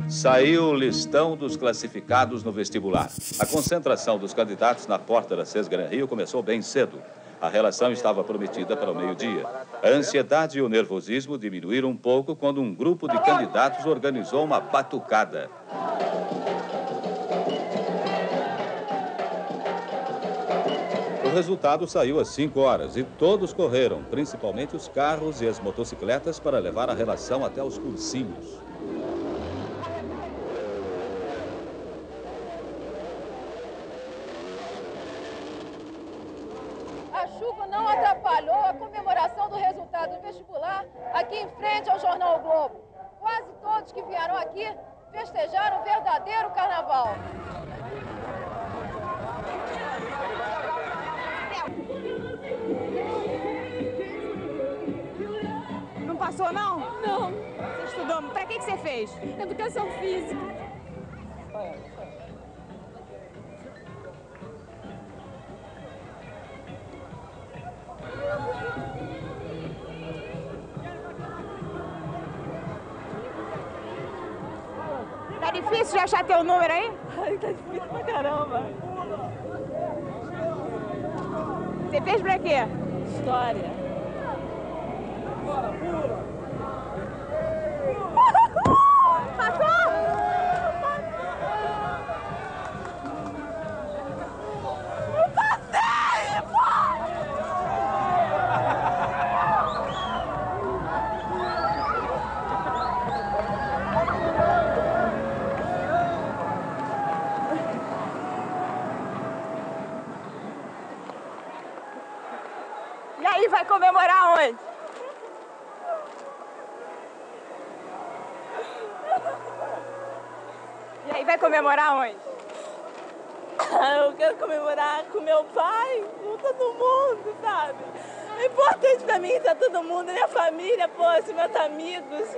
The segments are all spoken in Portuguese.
Saiu o listão dos classificados no vestibular. A concentração dos candidatos na porta da SES Gran Rio começou bem cedo. A relação estava prometida para o meio-dia. A ansiedade e o nervosismo diminuíram um pouco quando um grupo de candidatos organizou uma batucada. O resultado saiu às 5 horas e todos correram, principalmente os carros e as motocicletas, para levar a relação até os cursinhos. A chuva não atrapalhou a comemoração do resultado do vestibular aqui em frente ao Jornal O Globo. Quase todos que vieram aqui festejaram o verdadeiro carnaval. Não passou, não? Não. Você estudou? Pra que você fez? Educação física. Tá difícil de achar teu número aí? Ai, tá difícil pra caramba. Você fez pra quê? História. E aí, vai comemorar onde? E aí, vai comemorar onde? Eu quero comemorar com meu pai, com todo mundo, sabe? É importante pra mim estar todo mundo, minha família, poxa, meus amigos.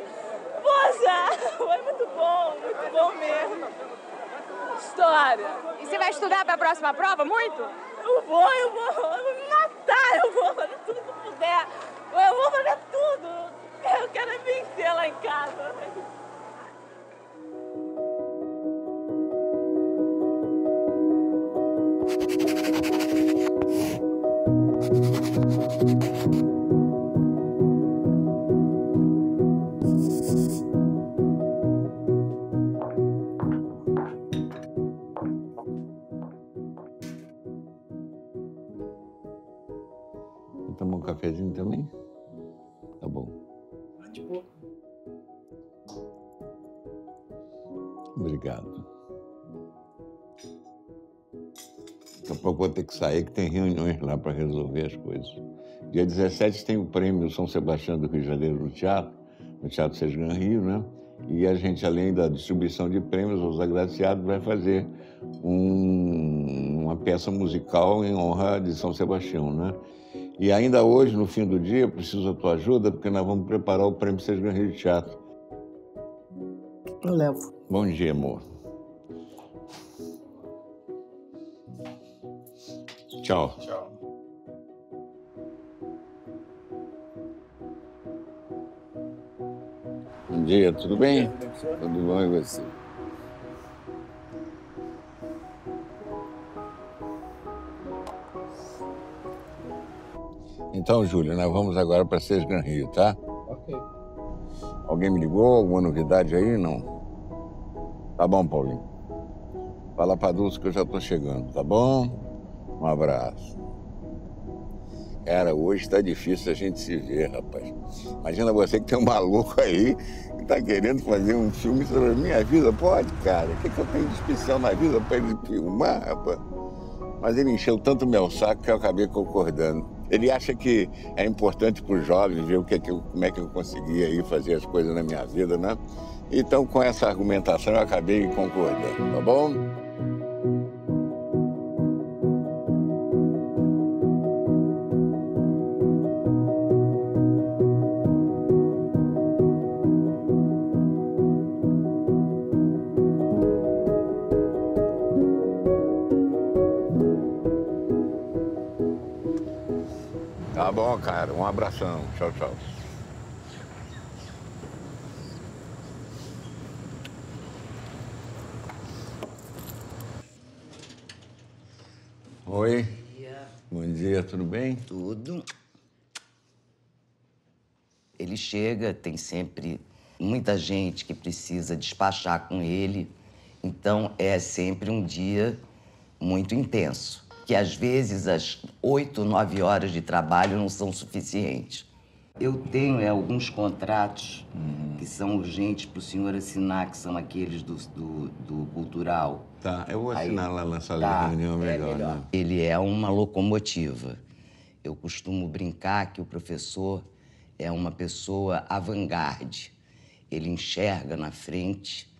Poxa, foi muito bom mesmo. História. E você vai estudar pra próxima prova, muito? Eu vou me matar, eu vou fazer tudo que eu puder. Eu vou fazer tudo. Eu quero vencer lá em casa. Tomar um cafezinho também? Tá bom. Obrigado. Daqui a pouco vou ter que sair, que tem reuniões lá para resolver as coisas. Dia 17 tem o prêmio São Sebastião do Rio de Janeiro no Teatro SES Gran Rio, né? E a gente, além da distribuição de prêmios aos agraciados, vai fazer uma peça musical em honra de São Sebastião, né? E ainda hoje, no fim do dia, preciso da tua ajuda, porque nós vamos preparar o prêmio SES Gran Rio de Teatro. Eu levo. Bom dia, amor. Tchau. Tchau. Bom dia, tudo bem? Tudo bom e você? Então, Júlio, nós vamos agora para SES Gran Rio, tá? Ok. Alguém me ligou? Alguma novidade aí? Não? Tá bom, Paulinho. Fala pra Dulce que eu já tô chegando, tá bom? Um abraço. Cara, hoje tá difícil a gente se ver, rapaz. Imagina você que tem um maluco aí que tá querendo fazer um filme sobre a minha vida. Pode, cara. O que eu tenho de especial na vida pra ele filmar, rapaz? Mas ele encheu tanto meu saco que eu acabei concordando. Ele acha que é importante para os jovens ver como é que eu conseguia aí fazer as coisas na minha vida, né? Então, com essa argumentação, eu acabei concordando, tá bom? Tá bom, cara. Um abração. Tchau, tchau. Oi. Bom dia, tudo bem? Tudo. Ele chega, tem sempre muita gente que precisa despachar com ele, então é sempre um dia muito intenso, que às vezes as 8, 9 horas de trabalho não são suficientes. Eu tenho alguns contratos que são urgentes para o senhor assinar, que são aqueles do cultural. Tá, eu vou assinar lá na sala Tá, de reunião, melhor, né? Ele é uma locomotiva. Eu costumo brincar que o professor é uma pessoa avant-garde. Ele enxerga na frente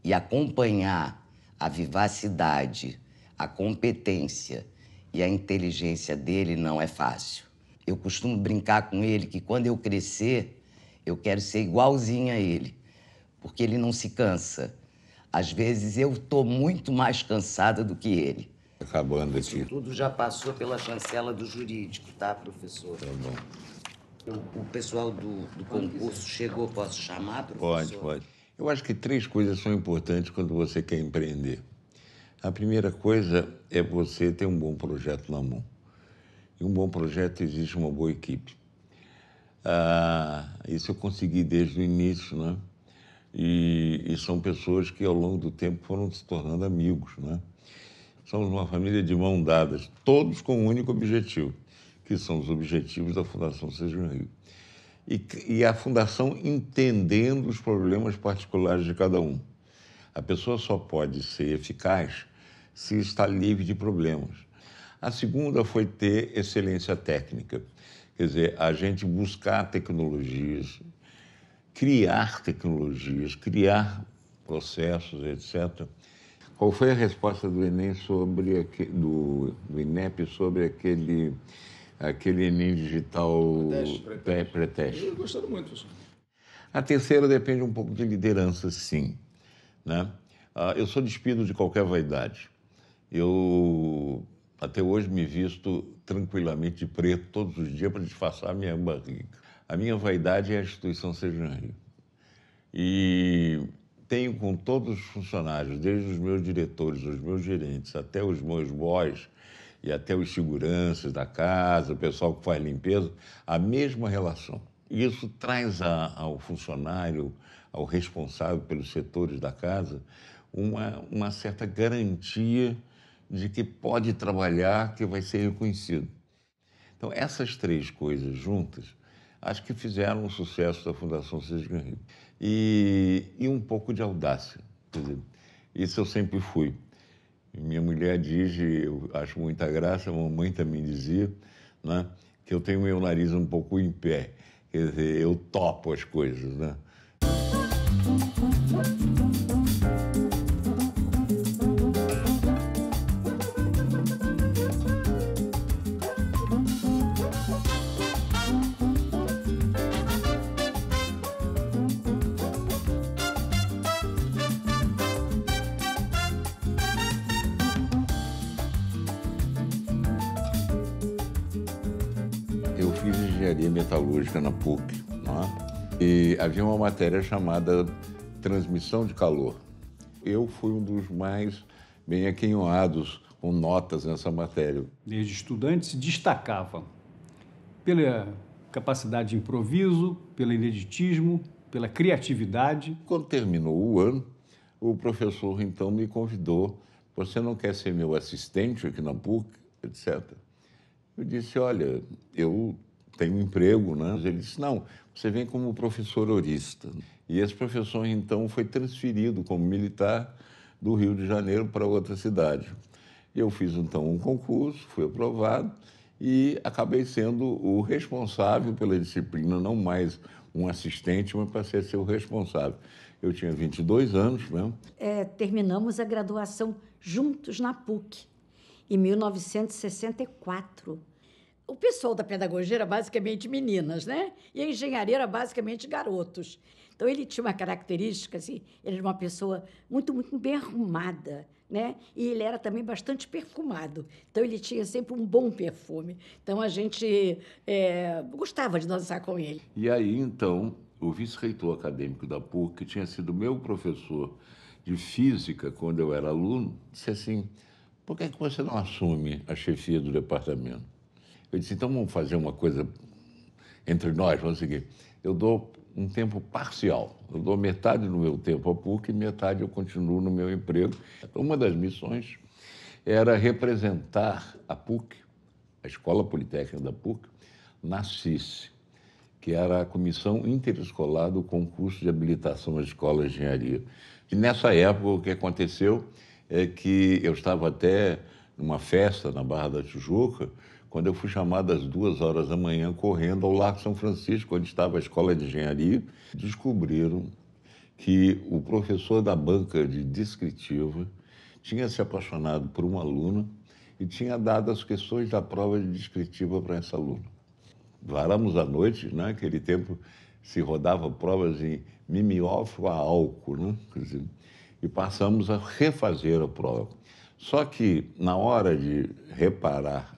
e acompanhar a vivacidade, a competência e a inteligência dele não é fácil. Eu costumo brincar com ele que quando eu crescer, eu quero ser igualzinho a ele, porque ele não se cansa. Às vezes eu estou muito mais cansada do que ele. Acabando aqui. Isso tudo já passou pela chancela do jurídico, tá, professor? Tá bom. O pessoal do concurso chegou, posso chamar, professor? Pode. Eu acho que 3 coisas são importantes quando você quer empreender. A primeira coisa é você ter um bom projeto na mão. E um bom projeto exige uma boa equipe. Isso eu consegui desde o início, né? E são pessoas que, ao longo do tempo, foram se tornando amigos, né? Somos uma família de mãos dadas, todos com um único objetivo, que são os objetivos da Fundação Sejam Rio. E a Fundação entendendo os problemas particulares de cada um. A pessoa só pode ser eficaz se está livre de problemas. A segunda foi ter excelência técnica, quer dizer, a gente buscar tecnologias, criar processos, etc. Qual foi a resposta do Enem sobre do INEP sobre aquele Enem digital pré-teste? Eu gostaram muito, professor. A terceira depende um pouco de liderança, sim, né? Eu sou despido de qualquer vaidade. Eu até hoje me visto tranquilamente de preto todos os dias para disfarçar a minha barriga. A minha vaidade é a instituição Sejam Rio. E tenho com todos os funcionários, desde os meus diretores, os meus gerentes, até os meus boys e até os seguranças da casa, o pessoal que faz limpeza, a mesma relação. Isso traz ao funcionário, ao responsável pelos setores da casa, uma certa garantia de que pode trabalhar, que vai ser reconhecido. Então, essas 3 coisas juntas, acho que fizeram o sucesso da Fundação Sejam Rio. E um pouco de audácia. Quer dizer, isso eu sempre fui. Minha mulher diz, eu acho muita graça, a mamãe também dizia, né, que eu tenho meu nariz um pouco em pé. Quer dizer, eu topo as coisas, né? Eu fiz engenharia metalúrgica na PUC, né? E havia uma matéria chamada transmissão de calor. Eu fui um dos mais bem aquinhoados com notas nessa matéria. Desde estudante se destacava pela capacidade de improviso, pelo ineditismo, pela criatividade. Quando terminou o ano, o professor então me convidou: você não quer ser meu assistente aqui na PUC, etc. Eu disse: olha, eu tenho um emprego, né? Ele disse: não, você vem como professor horista. E esse professor então foi transferido como militar do Rio de Janeiro para outra cidade. Eu fiz então um concurso, fui aprovado e acabei sendo o responsável pela disciplina, não mais um assistente, mas passei a ser o responsável. Eu tinha 22 anos, né? Terminamos a graduação juntos na PUC, em 1964. O pessoal da pedagogia era basicamente meninas, né? E a engenharia era basicamente garotos. Então, ele tinha uma característica, assim, ele era uma pessoa muito, muito bem arrumada, né? E ele era também bastante perfumado. Então, ele tinha sempre um bom perfume. Então, a gente gostava de dançar com ele. E aí, então, o vice-reitor acadêmico da PUC, que tinha sido meu professor de física quando eu era aluno, disse assim, por que você não assume a chefia do departamento? Eu disse, então vamos fazer uma coisa entre nós, vamos seguir. Eu dou um tempo parcial. Eu dou metade do meu tempo à PUC e metade eu continuo no meu emprego. Então, uma das missões era representar a PUC, a Escola Politécnica da PUC, na CIS, que era a Comissão Interescolar do Concurso de Habilitação às Escolas de Engenharia. E nessa época, o que aconteceu é que eu estava até numa festa na Barra da Tijuca, quando eu fui chamado às 2h da manhã, correndo ao Largo São Francisco, onde estava a Escola de Engenharia, descobriram que o professor da banca de descritiva tinha se apaixonado por uma aluna e tinha dado as questões da prova de descritiva para essa aluna. Varamos à noite, né? Naquele tempo se rodava provas em mimeógrafo a álcool, né? Quer dizer, e passamos a refazer a prova. Só que, na hora de reparar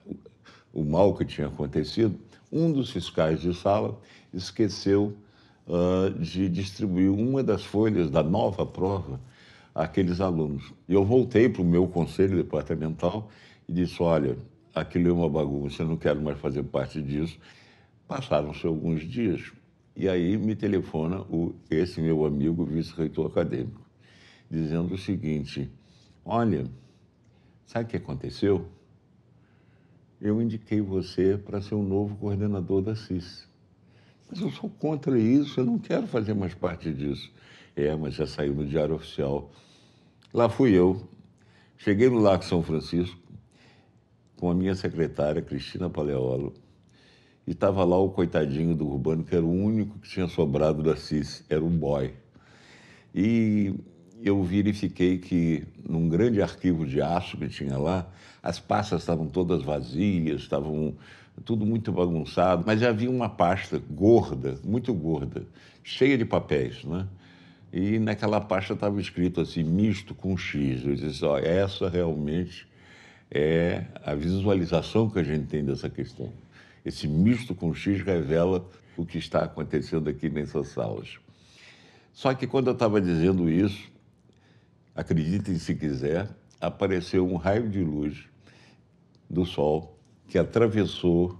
o mal que tinha acontecido, um dos fiscais de sala esqueceu de distribuir uma das folhas da nova prova àqueles alunos. E eu voltei para o meu conselho departamental e disse, olha, aquilo é uma bagunça, eu não quero mais fazer parte disso. Passaram-se alguns dias e aí me telefona esse meu amigo, vice-reitor acadêmico, dizendo o seguinte, olha, sabe o que aconteceu? Eu indiquei você para ser o novo coordenador da CIS. Mas eu sou contra isso, eu não quero fazer mais parte disso. Mas já saiu no Diário Oficial. Lá fui eu. Cheguei no Largo São Francisco com a minha secretária, Cristina Paleolo, e estava lá o coitadinho do Urbano, que era o único que tinha sobrado da CIS, era um boy. E eu verifiquei que, num grande arquivo de aço que tinha lá, as pastas estavam todas vazias, estavam tudo muito bagunçado, mas havia uma pasta gorda, muito gorda, cheia de papéis, né? E naquela pasta estava escrito assim, misto com X. Eu disse, ó, essa realmente é a visualização que a gente tem dessa questão. Esse misto com X revela o que está acontecendo aqui nessas salas. Só que quando eu estava dizendo isso, acreditem se quiser, apareceu um raio de luz do sol que atravessou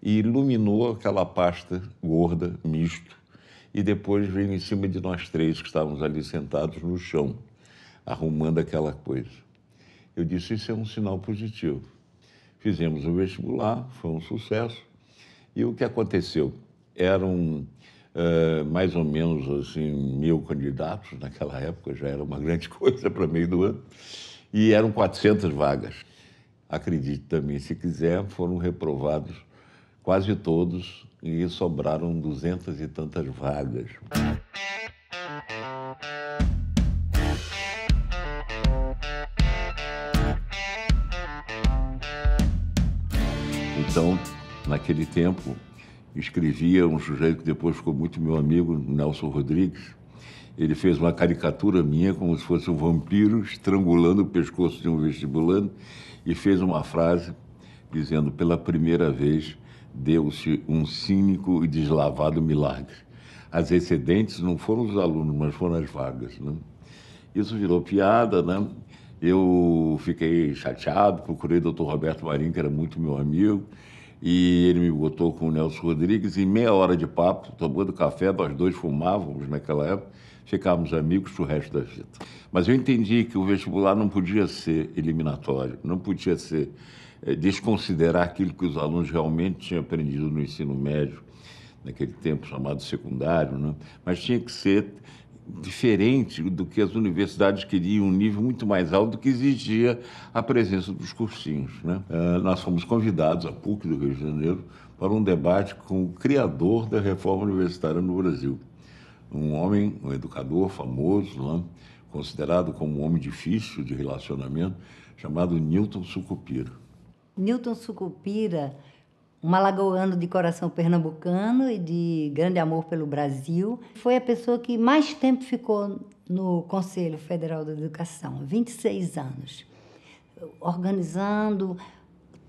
e iluminou aquela pasta gorda, misto, e depois veio em cima de nós três que estávamos ali sentados no chão, arrumando aquela coisa. Eu disse, isso é um sinal positivo. Fizemos o vestibular, foi um sucesso, e o que aconteceu? Eram mais ou menos assim, 1.000 candidatos naquela época, já era uma grande coisa para meio do ano, e eram 400 vagas. Acredite também, se quiser, foram reprovados quase todos e sobraram 200 e tantas vagas. Então, naquele tempo, escrevia um sujeito que depois ficou muito meu amigo, Nelson Rodrigues. Ele fez uma caricatura minha como se fosse um vampiro estrangulando o pescoço de um vestibulando e fez uma frase dizendo, pela primeira vez, deu-se um cínico e deslavado milagre. As excedentes não foram os alunos, mas foram as vagas, né? Isso virou piada, né? Eu fiquei chateado, procurei o Dr. Roberto Marinho, que era muito meu amigo, e ele me botou com o Nelson Rodrigues, e em meia hora de papo, tomando café, nós dois fumávamos naquela época, ficávamos amigos pro resto da vida. Mas eu entendi que o vestibular não podia ser eliminatório, não podia ser desconsiderar aquilo que os alunos realmente tinham aprendido no ensino médio, naquele tempo chamado secundário, né? Mas tinha que ser diferente do que as universidades queriam, um nível muito mais alto do que exigia a presença dos cursinhos, né? Nós fomos convidados, a PUC do Rio de Janeiro, para um debate com o criador da reforma universitária no Brasil. Um homem, um educador famoso, né? Considerado como um homem difícil de relacionamento, chamado Newton Sucupira. Newton Sucupira, um alagoano de coração pernambucano e de grande amor pelo Brasil, foi a pessoa que mais tempo ficou no Conselho Federal da Educação, 26 anos, organizando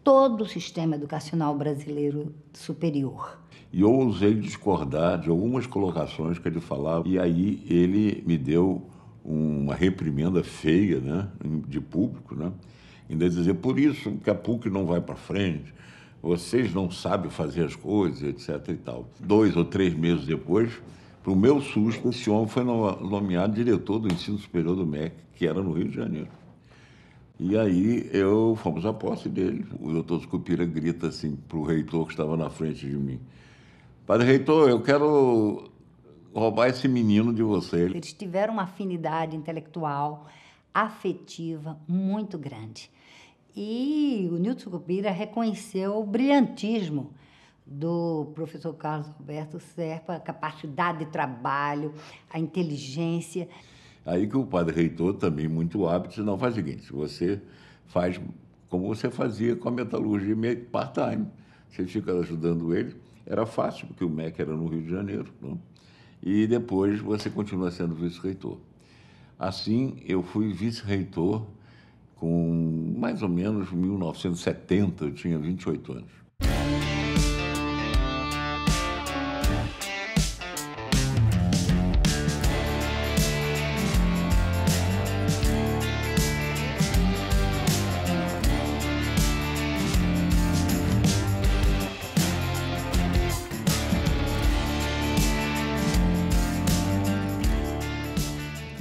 todo o sistema educacional brasileiro superior. E eu ousei discordar de algumas colocações que ele falava, e aí ele me deu uma reprimenda feia, né, de público, né, ainda dizer, por isso que a PUC não vai para frente, vocês não sabem fazer as coisas, etc. e tal. 2 ou 3 meses depois, para o meu susto, esse homem foi nomeado diretor do ensino superior do MEC, que era no Rio de Janeiro. E aí fomos à posse dele. O doutor Sucupira grita assim para o reitor que estava na frente de mim: Padre reitor, eu quero roubar esse menino de você. Eles tiveram uma afinidade intelectual, afetiva, muito grande. E o Newton Sucupira reconheceu o brilhantismo do professor Carlos Alberto Serpa, a capacidade de trabalho, a inteligência. Aí que o padre reitor, também muito hábil, disse, não, faz o seguinte, você faz como você fazia com a metalurgia part-time. Você fica ajudando ele. Era fácil, porque o MEC era no Rio de Janeiro, né? E depois você continua sendo vice-reitor. Assim, eu fui vice-reitor com mais ou menos 1970, eu tinha 28 anos.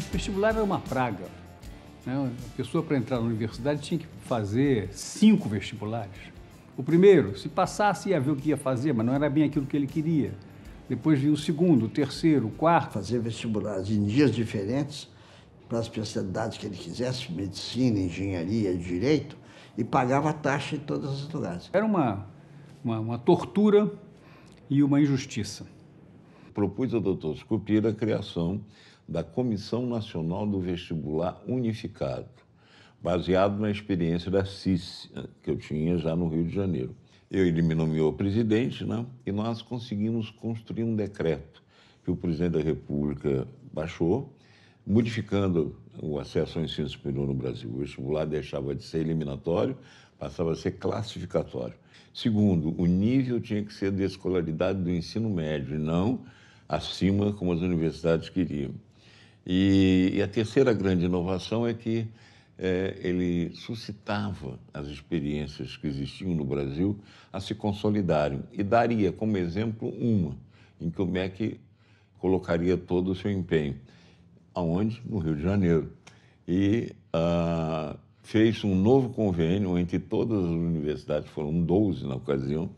O vestibular era uma praga. A pessoa, para entrar na universidade, tinha que fazer 5 vestibulares. O primeiro, se passasse, ia ver o que ia fazer, mas não era bem aquilo que ele queria. Depois vinha o segundo, o terceiro, o quarto. Fazer vestibulares em dias diferentes para as especialidades que ele quisesse, medicina, engenharia, direito, e pagava a taxa em todos os lugares. Era uma tortura e uma injustiça. Propus ao doutor Sucupira a criação da Comissão Nacional do Vestibular Unificado, baseado na experiência da CIS, que eu tinha já no Rio de Janeiro. Ele me nomeou presidente, né? E nós conseguimos construir um decreto que o presidente da República baixou, modificando o acesso ao ensino superior no Brasil. O vestibular deixava de ser eliminatório, passava a ser classificatório. Segundo, o nível tinha que ser de escolaridade do ensino médio, e não acima como as universidades queriam. E a terceira grande inovação é que ele suscitava as experiências que existiam no Brasil a se consolidarem e daria como exemplo uma, em que o MEC colocaria todo o seu empenho. Aonde? No Rio de Janeiro. E fez um novo convênio entre todas as universidades, foram 12 na ocasião,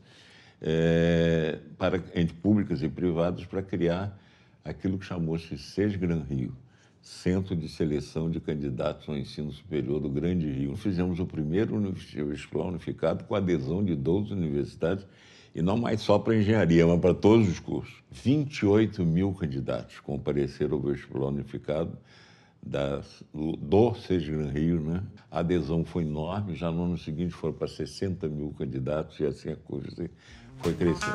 entre públicas e privadas, para criar aquilo que chamou-se SESGRAN Rio, Centro de Seleção de Candidatos ao Ensino Superior do Grande Rio. Fizemos o primeiro vestibular unificado com adesão de 12 universidades, e não mais só para engenharia, mas para todos os cursos. 28 mil candidatos compareceram ao vestibular unificado do SESGRAN Rio, né? A adesão foi enorme, já no ano seguinte foram para 60 mil candidatos, e assim a coisa foi crescendo.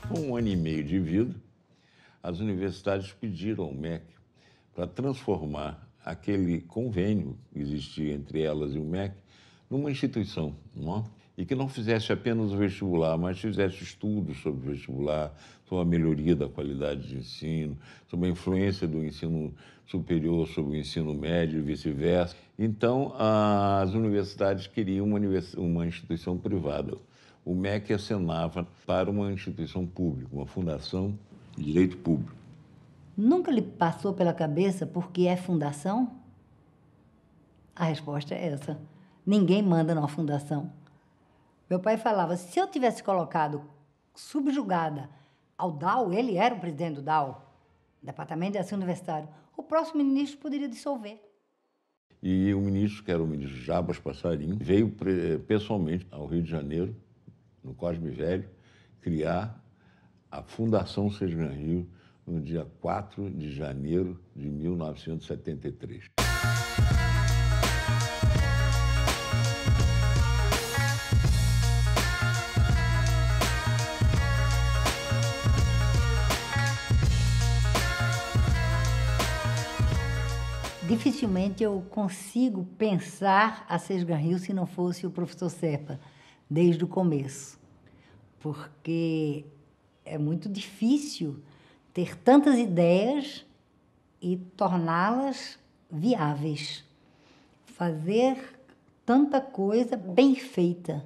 Com 1 ano e meio de vida, as universidades pediram ao MEC para transformar aquele convênio que existia entre elas e o MEC numa instituição, não é? e que não fizesse apenas o vestibular, mas fizesse estudos sobre o vestibular, sobre a melhoria da qualidade de ensino, sobre a influência do ensino superior sobre o ensino médio e vice-versa. Então, as universidades queriam uma instituição privada. O MEC acenava para uma instituição pública, uma fundação de direito público. Nunca lhe passou pela cabeça por que é fundação? A resposta é essa. Ninguém manda numa fundação. Meu pai falava, se eu tivesse colocado subjugada ao DAO, ele era o presidente do DAO, Departamento de Ensino Universitário, o próximo ministro poderia dissolver. E o ministro, que era o ministro Jabas Passarinho, veio pessoalmente ao Rio de Janeiro, no Cosme Velho, criar a Fundação Sesgran Rio no dia 4 de janeiro de 1973. Dificilmente eu consigo pensar a Sesgran Rio se não fosse o professor Serpa, desde o começo. Porque é muito difícil ter tantas ideias e torná-las viáveis. Fazer tanta coisa bem feita.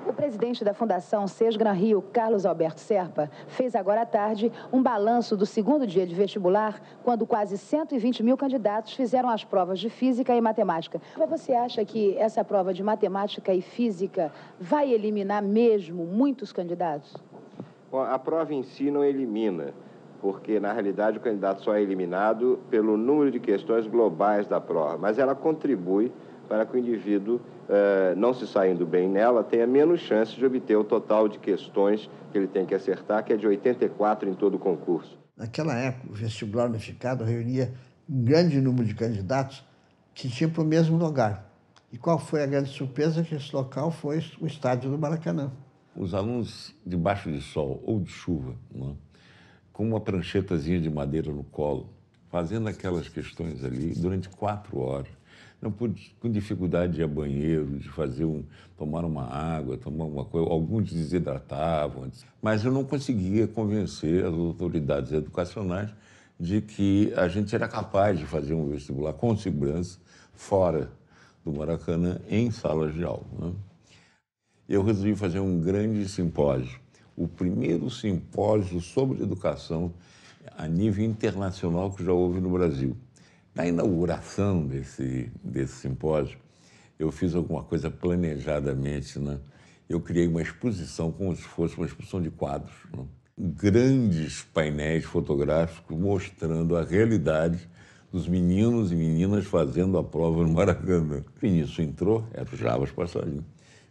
O presidente da Fundação Sesgran Rio, Carlos Alberto Serpa, fez agora à tarde um balanço do segundo dia de vestibular, quando quase 120 mil candidatos fizeram as provas de física e matemática. Você acha que essa prova de matemática e física vai eliminar mesmo muitos candidatos? Bom, a prova em si não elimina, porque na realidade o candidato só é eliminado pelo número de questões globais da prova, mas ela contribui para que o indivíduo, não se saindo bem nela, tenha menos chance de obter o total de questões que ele tem que acertar, que é de 84 em todo o concurso. Naquela época, o vestibular unificado reunia um grande número de candidatos que tinham para o mesmo lugar. E qual foi a grande surpresa? Que esse local foi o estádio do Maracanã. Os alunos debaixo de sol ou de chuva, né, com uma pranchetazinha de madeira no colo, fazendo aquelas questões ali durante 4 horas, não pude, com dificuldade de ir a banheiro, de tomar uma água, tomar uma coisa. Alguns desidratavam, mas eu não conseguia convencer as autoridades educacionais de que a gente era capaz de fazer um vestibular com segurança fora do Maracanã, em salas de aula, né? Eu resolvi fazer um grande simpósio, o primeiro simpósio sobre educação a nível internacional que já houve no Brasil. Na inauguração desse simpósio, eu fiz alguma coisa planejadamente, né? Eu criei uma exposição como se fosse uma exposição de quadros, né? Grandes painéis fotográficos mostrando a realidade dos meninos e meninas fazendo a prova no Maracanã. O Vinícius entrou, era o Jabas Passarinho.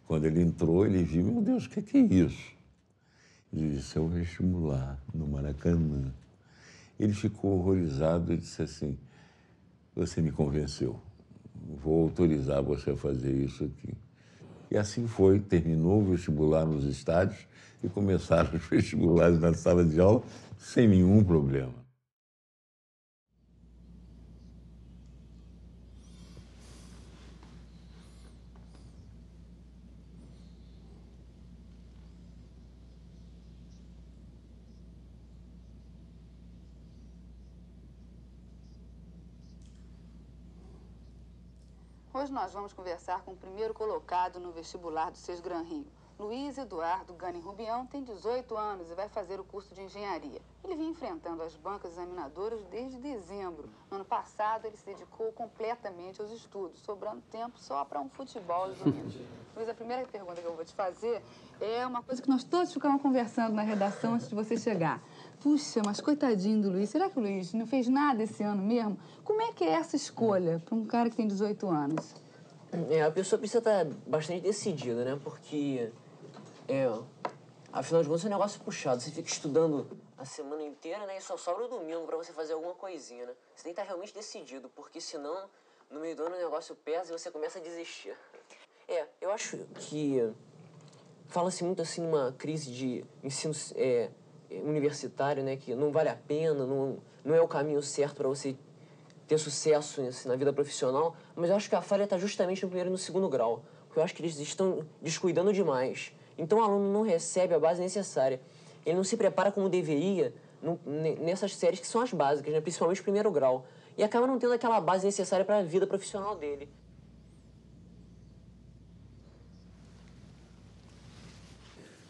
Quando ele entrou, ele viu, meu Deus, o que é isso? Ele disse, é o vestibular no Maracanã. Ele ficou horrorizado e disse assim, você me convenceu, vou autorizar você a fazer isso aqui. E assim foi, terminou o vestibular nos estádios e começaram os vestibulares na sala de aula sem nenhum problema. Hoje nós vamos conversar com o primeiro colocado no vestibular do Sesgran Rio. Luiz Eduardo Gani Rubião tem 18 anos e vai fazer o curso de engenharia. Ele vem enfrentando as bancas examinadoras desde dezembro. No ano passado, ele se dedicou completamente aos estudos, sobrando tempo só para um futebol aos domingos. Luiz, a primeira pergunta que eu vou te fazer é uma coisa que nós todos ficamos conversando na redação antes de você chegar. Puxa, mas coitadinho do Luiz, será que o Luiz não fez nada esse ano mesmo? Como é que é essa escolha para um cara que tem 18 anos? A pessoa precisa estar bastante decidida, né? Porque, afinal de contas, é um negócio puxado. Você fica estudando a semana inteira, né? E só sobra o domingo para você fazer alguma coisinha, né? Você tem que estar realmente decidido, porque senão, no meio do ano, o negócio pesa e você começa a desistir. Eu acho que fala-se muito, assim, numa crise de ensino universitário, né? Que não vale a pena, não é o caminho certo para você ter sucesso assim, na vida profissional, mas eu acho que a falha está justamente no primeiro e no segundo grau. porque eu acho que eles estão descuidando demais. Então o aluno não recebe a base necessária. Ele não se prepara como deveria nessas séries que são as básicas, né? Principalmente o primeiro grau. E acaba não tendo aquela base necessária para a vida profissional dele.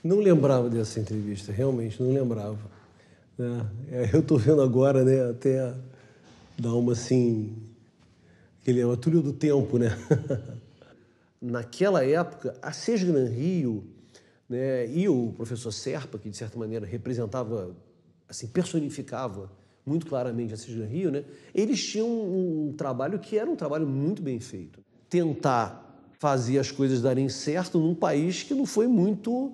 Não lembrava dessa entrevista, realmente não lembrava. Né? Eu estou vendo agora, né, até dá uma assim, uma túnel do tempo, né? Naquela época, a SESGran-Rio, né, e o professor Serpa, que de certa maneira representava, assim, personificava muito claramente a SESGran-Rio, né, eles tinham um trabalho que era um trabalho muito bem feito. Tentar fazer as coisas darem certo num país que não foi muito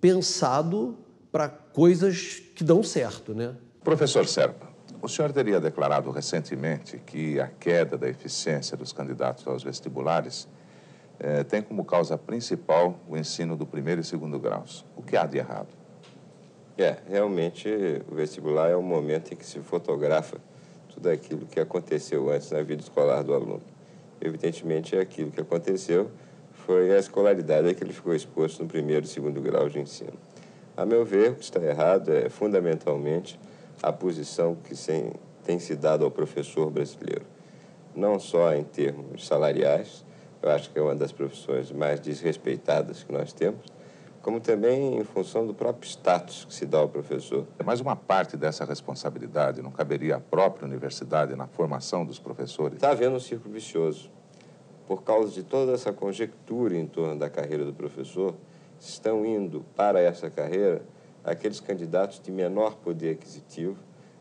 pensado para coisas que dão certo, né? Professor Serpa, o senhor teria declarado recentemente que a queda da eficiência dos candidatos aos vestibulares tem como causa principal o ensino do primeiro e segundo graus. O que há de errado? Realmente o vestibular é o momento em que se fotografa tudo aquilo que aconteceu antes na vida escolar do aluno. Evidentemente, aquilo que aconteceu foi a escolaridade a que ele ficou exposto no primeiro e segundo grau de ensino. A meu ver, o que está errado é, fundamentalmente, a posição que tem se dado ao professor brasileiro. Não só em termos salariais, eu acho que é uma das profissões mais desrespeitadas que nós temos, como também em função do próprio status que se dá ao professor. Mas uma parte dessa responsabilidade não caberia à própria universidade na formação dos professores? Está havendo um círculo vicioso. Por causa de toda essa conjectura em torno da carreira do professor, estão indo para essa carreira aqueles candidatos de menor poder aquisitivo,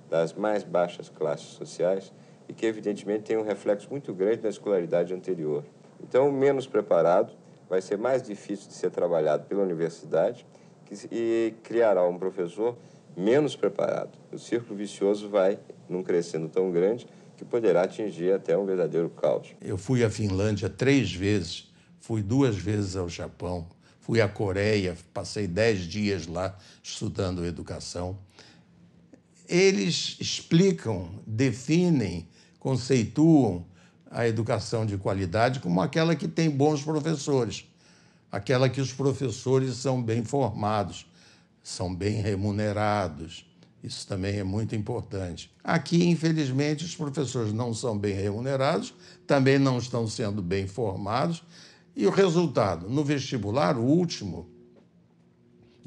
das mais baixas classes sociais e que, evidentemente, têm um reflexo muito grande na escolaridade anterior. Então, o menos preparado vai ser mais difícil de ser trabalhado pela universidade e criará um professor menos preparado. O círculo vicioso vai num crescendo tão grande que poderá atingir até um verdadeiro caos. Eu fui à Finlândia 3 vezes, fui 2 vezes ao Japão, fui à Coreia, passei 10 dias lá estudando educação. Eles explicam, definem, conceituam a educação de qualidade como aquela que tem bons professores, aquela que os professores são bem formados, são bem remunerados. Isso também é muito importante. Aqui, infelizmente, os professores não são bem remunerados, também não estão sendo bem formados. E o resultado? No vestibular, o último,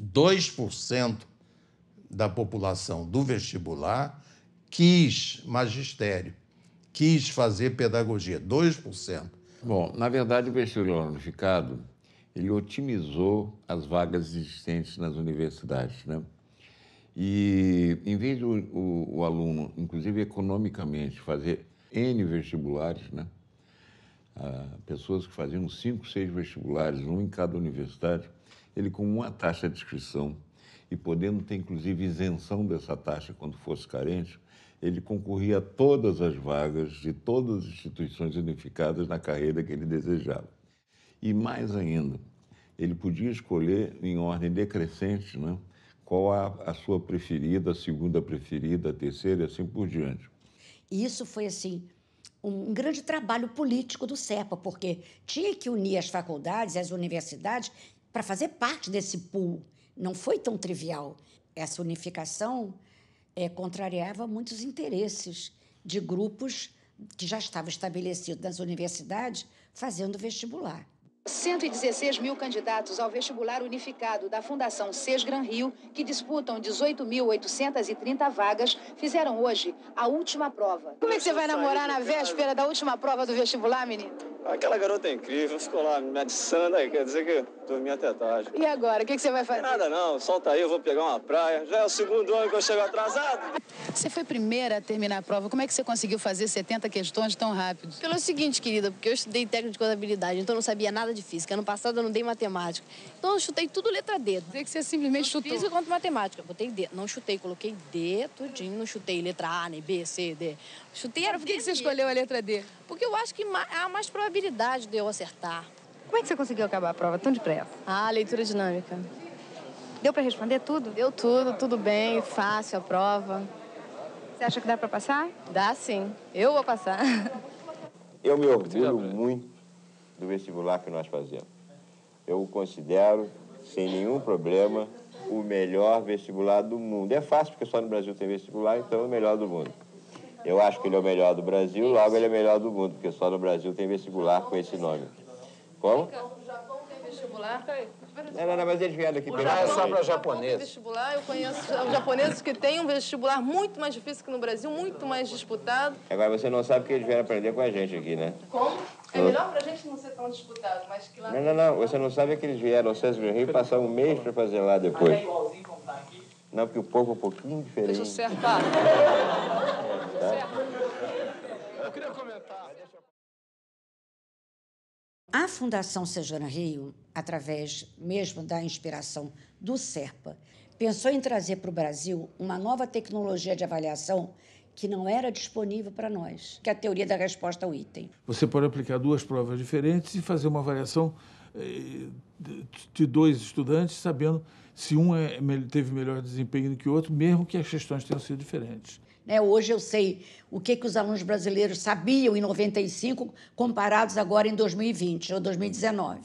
2% da população do vestibular quis magistério, quis fazer pedagogia, 2%. Bom, na verdade, o vestibular unificado, ele otimizou as vagas existentes nas universidades, né? E, em vez de o aluno, inclusive economicamente, fazer N vestibulares, né? Pessoas que faziam 5, 6 vestibulares, um em cada universidade, ele com uma taxa de inscrição e podendo ter, inclusive, isenção dessa taxa quando fosse carente, ele concorria a todas as vagas de todas as instituições unificadas na carreira que ele desejava. E, mais ainda, ele podia escolher em ordem decrescente, né? Qual a sua preferida, a segunda preferida, a terceira e assim por diante. E isso foi, assim, um grande trabalho político do SERPA, porque tinha que unir as faculdades e as universidades para fazer parte desse pool. Não foi tão trivial. Essa unificação contrariava muitos interesses de grupos que já estavam estabelecidos nas universidades fazendo vestibular. 116 mil candidatos ao vestibular unificado da Fundação SESGran-Rio, que disputam 18.830 vagas, fizeram hoje a última prova. Como é que você vai namorar na véspera da última prova do vestibular, menino? Aquela garota é incrível, ficou lá me adiçando aí, quer dizer que eu dormi até tarde. E agora, o que você vai fazer? Nada não, solta aí, eu vou pegar uma praia. Já é o segundo ano que eu chego atrasado. Você foi primeira a terminar a prova, como é que você conseguiu fazer 70 questões tão rápido? Pelo seguinte, querida, porque eu estudei técnico de contabilidade, então eu não sabia nada de física. Ano passado eu não dei matemática. Então eu chutei tudo letra D. Dizer que você simplesmente chutou. Física quanto matemática. Botei D. Não chutei, coloquei D tudinho. Não chutei letra A, nem B, C, D. Chutei Por que você escolheu a letra D? Porque eu acho que há mais probabilidade de eu acertar. Como é que você conseguiu acabar a prova tão depressa? Leitura dinâmica. Deu para responder tudo? Deu tudo bem, fácil a prova. Você acha que dá para passar? Dá sim. Eu vou passar. Eu me orgulho muito do vestibular que nós fazemos. Eu o considero, sem nenhum problema, o melhor vestibular do mundo. É fácil, porque só no Brasil tem vestibular, então é o melhor do mundo. Eu acho que ele é o melhor do Brasil, logo ele é o melhor do mundo, porque só no Brasil tem vestibular com esse nome. Como? O Japão tem vestibular. Não, mas eles vieram aqui pelo é só para japonês. Vestibular, eu conheço os japoneses que têm um vestibular muito mais difícil que no Brasil, muito mais disputado. Agora você não sabe que eles vieram aprender com a gente aqui, né? Como? É melhor pra gente não ser tão disputado, mas que lá... Não, você não sabe que eles vieram ao César Rio e passaram um mês para fazer lá depois. Não, porque o povo é um pouquinho diferente. Deixa eu cercar. Eu queria comentar. A Fundação Sesgran Rio, através mesmo da inspiração do SERPA, pensou em trazer para o Brasil uma nova tecnologia de avaliação que não era disponível para nós, que é a teoria da resposta ao item. Você pode aplicar duas provas diferentes e fazer uma avaliação de dois estudantes, sabendo se um teve melhor desempenho do que o outro, mesmo que as questões tenham sido diferentes. Hoje eu sei o que os alunos brasileiros sabiam em 95, comparados agora em 2020 ou 2019.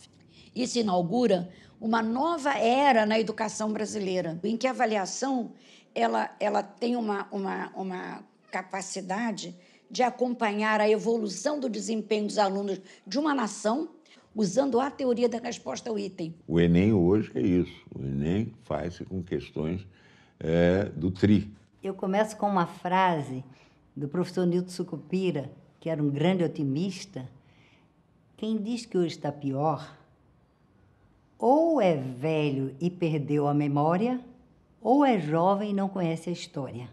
Isso inaugura uma nova era na educação brasileira, em que a avaliação ela tem uma capacidade de acompanhar a evolução do desempenho dos alunos de uma nação, usando a teoria da resposta ao item. O Enem hoje é isso. O Enem faz-se com questões do TRI. Eu começo com uma frase do professor Nilton Sucupira, que era um grande otimista. Quem diz que hoje está pior, ou é velho e perdeu a memória, ou é jovem e não conhece a história.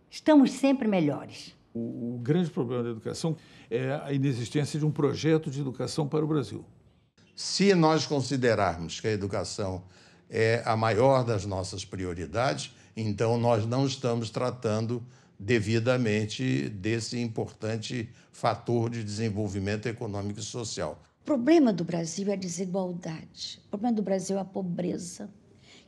Estamos sempre melhores. O grande problema da educação é a inexistência de um projeto de educação para o Brasil. Se nós considerarmos que a educação é a maior das nossas prioridades, então nós não estamos tratando devidamente desse importante fator de desenvolvimento econômico e social. O problema do Brasil é a desigualdade. O problema do Brasil é a pobreza.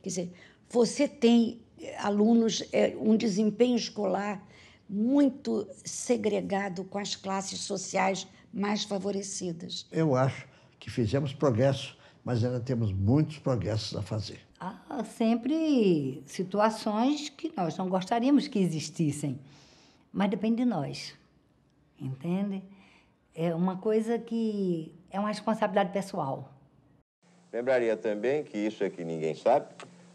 Quer dizer, você tem alunos, um desempenho escolar muito segregado com as classes sociais mais favorecidas. Eu acho que fizemos progresso, mas ainda temos muitos progressos a fazer. Há sempre situações que nós não gostaríamos que existissem, mas depende de nós, entende? É uma coisa que é uma responsabilidade pessoal. Lembraria também que isso é que ninguém sabe.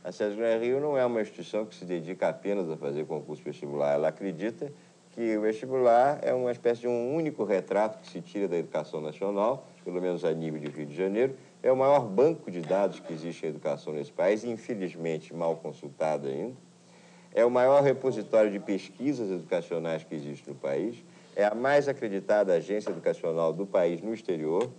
A Sesgran Rio não é uma instituição que se dedica apenas a fazer concurso vestibular. Ela acredita que o vestibular é uma espécie de um único retrato que se tira da educação nacional, pelo menos a nível de Rio de Janeiro. É o maior banco de dados que existe em educação nesse país, infelizmente mal consultado ainda. É o maior repositório de pesquisas educacionais que existe no país. É a mais acreditada agência educacional do país no exterior.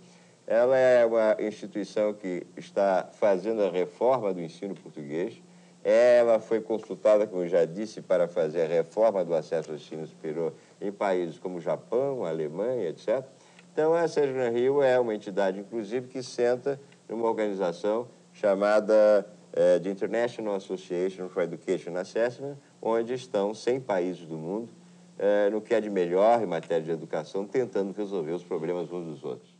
Ela é uma instituição que está fazendo a reforma do ensino português. Ela foi consultada, como eu já disse, para fazer a reforma do acesso ao ensino superior em países como o Japão, a Alemanha, etc. Então, a Sesgran Rio é uma entidade, inclusive, que senta numa organização chamada The International Association for Education Assessment, onde estão 100 países do mundo, no que é de melhor em matéria de educação, tentando resolver os problemas uns dos outros.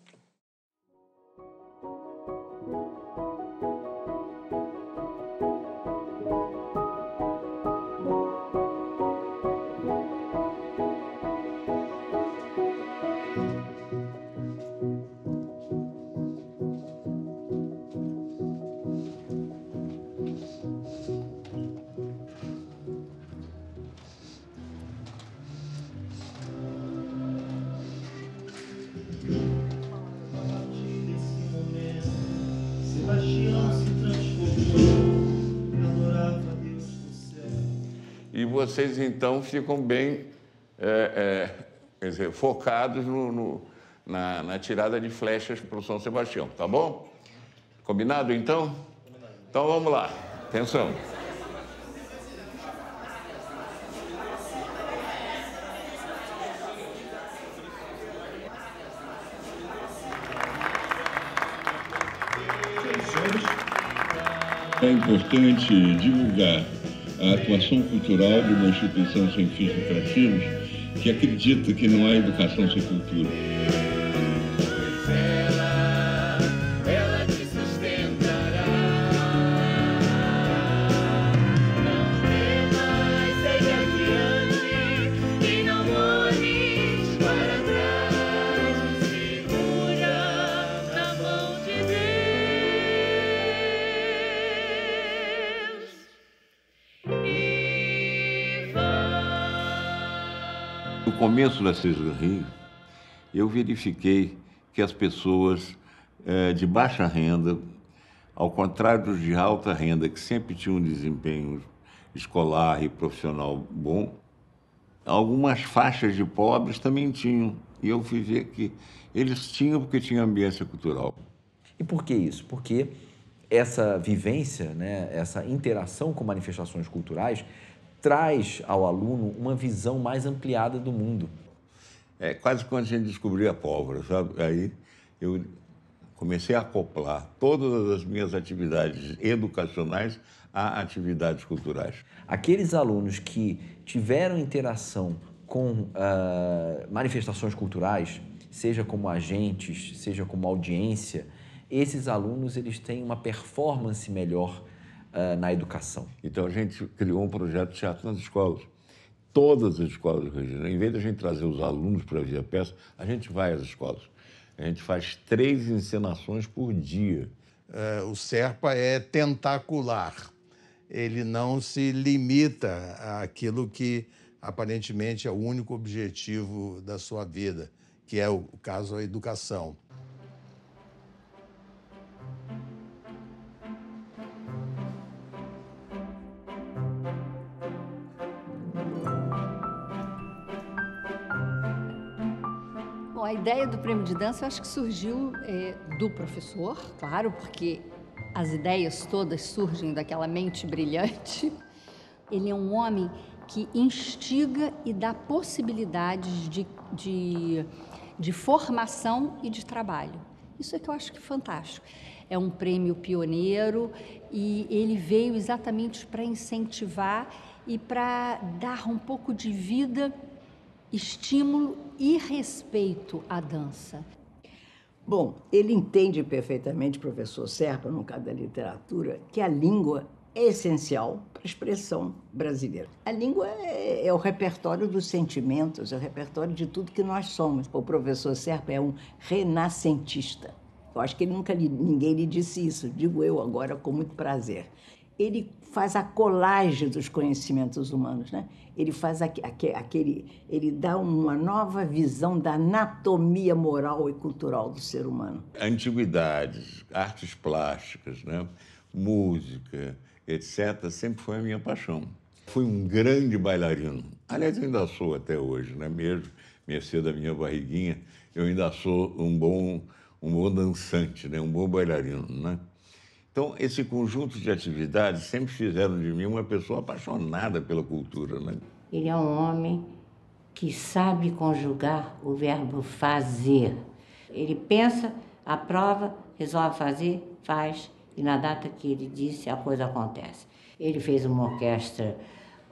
E vocês, então, ficam bem quer dizer, focados na tirada de flechas para o São Sebastião, tá bom? Combinado, então? Combinado. Então, vamos lá. Atenção. É importante divulgar a atuação cultural de uma instituição sem fins lucrativos que acredita que não há educação sem cultura. No começo da Sesgran Rio, eu verifiquei que as pessoas de baixa renda, ao contrário dos de alta renda, que sempre tinham um desempenho escolar e profissional bom, algumas faixas de pobres também tinham. E eu fui ver que eles tinham porque tinha ambiência cultural. E por que isso? Porque essa vivência, né, essa interação com manifestações culturais traz ao aluno uma visão mais ampliada do mundo. É quase quando a gente descobriu a pólvora, sabe? Aí eu comecei a acoplar todas as minhas atividades educacionais a atividades culturais. Aqueles alunos que tiveram interação com manifestações culturais, seja como agentes, seja como audiência, esses alunos eles têm uma performance melhor na educação. Então a gente criou um projeto de teatro nas escolas. Todas as escolas do Rio de Janeiro, em vez de a gente trazer os alunos para ver a peça, a gente vai às escolas. A gente faz 3 encenações por dia. O Serpa é tentacular. Ele não se limita àquilo que aparentemente é o único objetivo da sua vida, que é o caso da educação. Bom, a ideia do prêmio de dança eu acho que surgiu do professor, claro, porque as ideias todas surgem daquela mente brilhante. Ele é um homem que instiga e dá possibilidades de formação e de trabalho. Isso é que eu acho que é fantástico. É um prêmio pioneiro e ele veio exatamente para incentivar e para dar um pouco de vida, estímulo e respeito à dança. Bom, ele entende perfeitamente, professor Serpa, no caso da literatura, que a língua é essencial para a expressão brasileira. A língua é o repertório dos sentimentos, é o repertório de tudo que nós somos. O professor Serpa é um renascentista. Eu acho que ninguém lhe disse isso, digo eu agora com muito prazer. Ele faz a colagem dos conhecimentos humanos, né? Ele faz ele dá uma nova visão da anatomia moral e cultural do ser humano. Antiguidades, artes plásticas, né? Música, etc., sempre foi a minha paixão. Fui um grande bailarino. Aliás, eu ainda sou até hoje, né? Mesmo mercê da minha barriguinha, eu ainda sou um bom dançante, né? Um bom bailarino, né? Então, esse conjunto de atividades sempre fizeram de mim uma pessoa apaixonada pela cultura, né? Ele é um homem que sabe conjugar o verbo fazer. Ele pensa, aprova, resolve fazer, faz, e na data que ele disse, a coisa acontece. Ele fez uma orquestra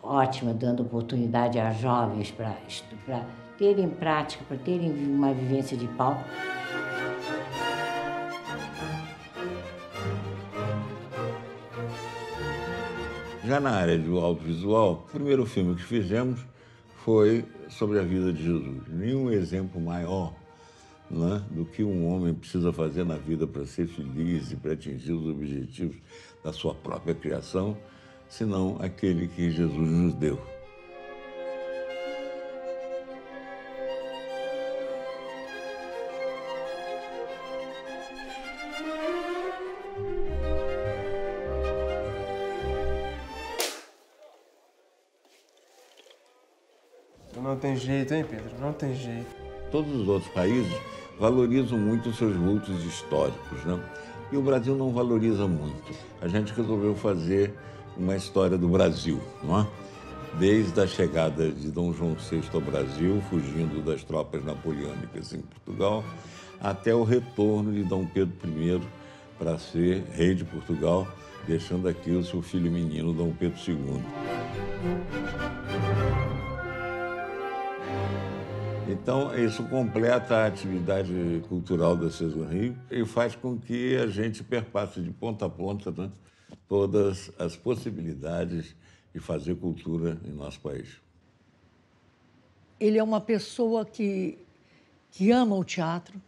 ótima, dando oportunidade a jovens para terem prática, para terem uma vivência de palco. Já na área do audiovisual, o primeiro filme que fizemos foi sobre a vida de Jesus. Nenhum exemplo maior, né, do que um homem precisa fazer na vida para ser feliz e para atingir os objetivos da sua própria criação, senão aquele que Jesus nos deu. Não tem jeito, hein, Pedro? Não tem jeito. Todos os outros países valorizam muito os seus vultos históricos, né? E o Brasil não valoriza muito. A gente resolveu fazer uma história do Brasil, não é? Desde a chegada de Dom João VI ao Brasil, fugindo das tropas napoleônicas em Portugal, até o retorno de Dom Pedro I para ser rei de Portugal, deixando aqui o seu filho menino, Dom Pedro II. Então, isso completa a atividade cultural da Sesgran Rio e faz com que a gente perpasse de ponta a ponta, né, todas as possibilidades de fazer cultura em nosso país. Ele é uma pessoa que ama o teatro.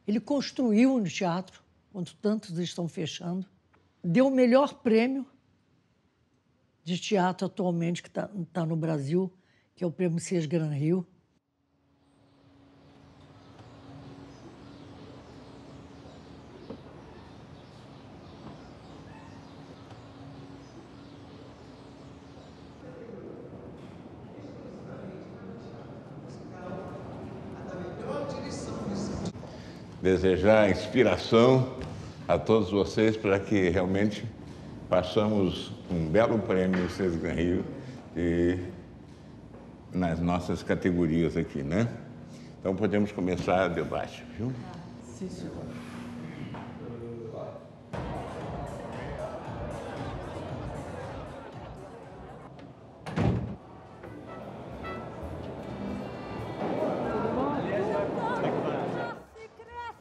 Ele construiu no teatro, quando tantos estão fechando. Deu o melhor prêmio de teatro atualmente que tá no Brasil, que é o Prêmio Sesgran Rio. desejar inspiração a todos vocês para que realmente façamos um belo prêmio César Gran Rio nas nossas categorias aqui, né? Então podemos começar o debate, viu? Sim, senhor.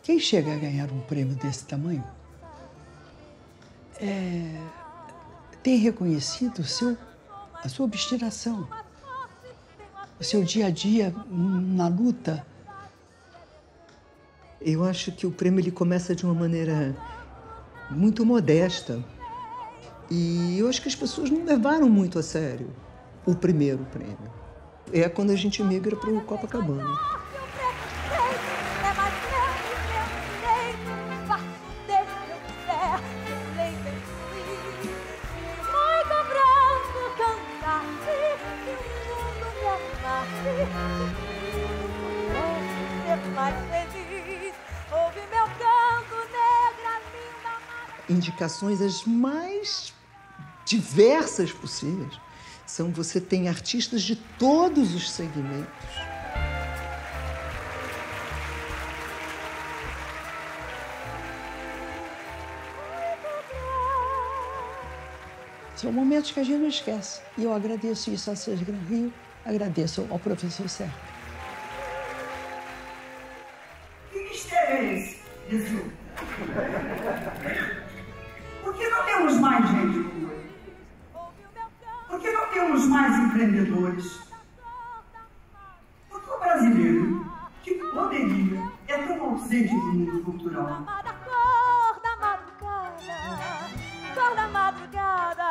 Quem chega a ganhar um prêmio desse tamanho tem reconhecido a sua obstinação, o seu dia a dia na luta. Eu acho que o prêmio ele começa de uma maneira muito modesta. E eu acho que as pessoas não levaram muito a sério o primeiro prêmio. É quando a gente migra para o Copacabana. Indicações as mais diversas possíveis. Você tem artistas de todos os segmentos. São momentos que a gente não esquece. E eu agradeço isso a César Gran Rio, agradeço ao professor Serpa. Que mistério é esse, Jesus? Por que não temos mais gente como ele? Por que não temos mais empreendedores? Porque o brasileiro, que poderia, é tão ausente do mundo cultural. Cor da madrugada,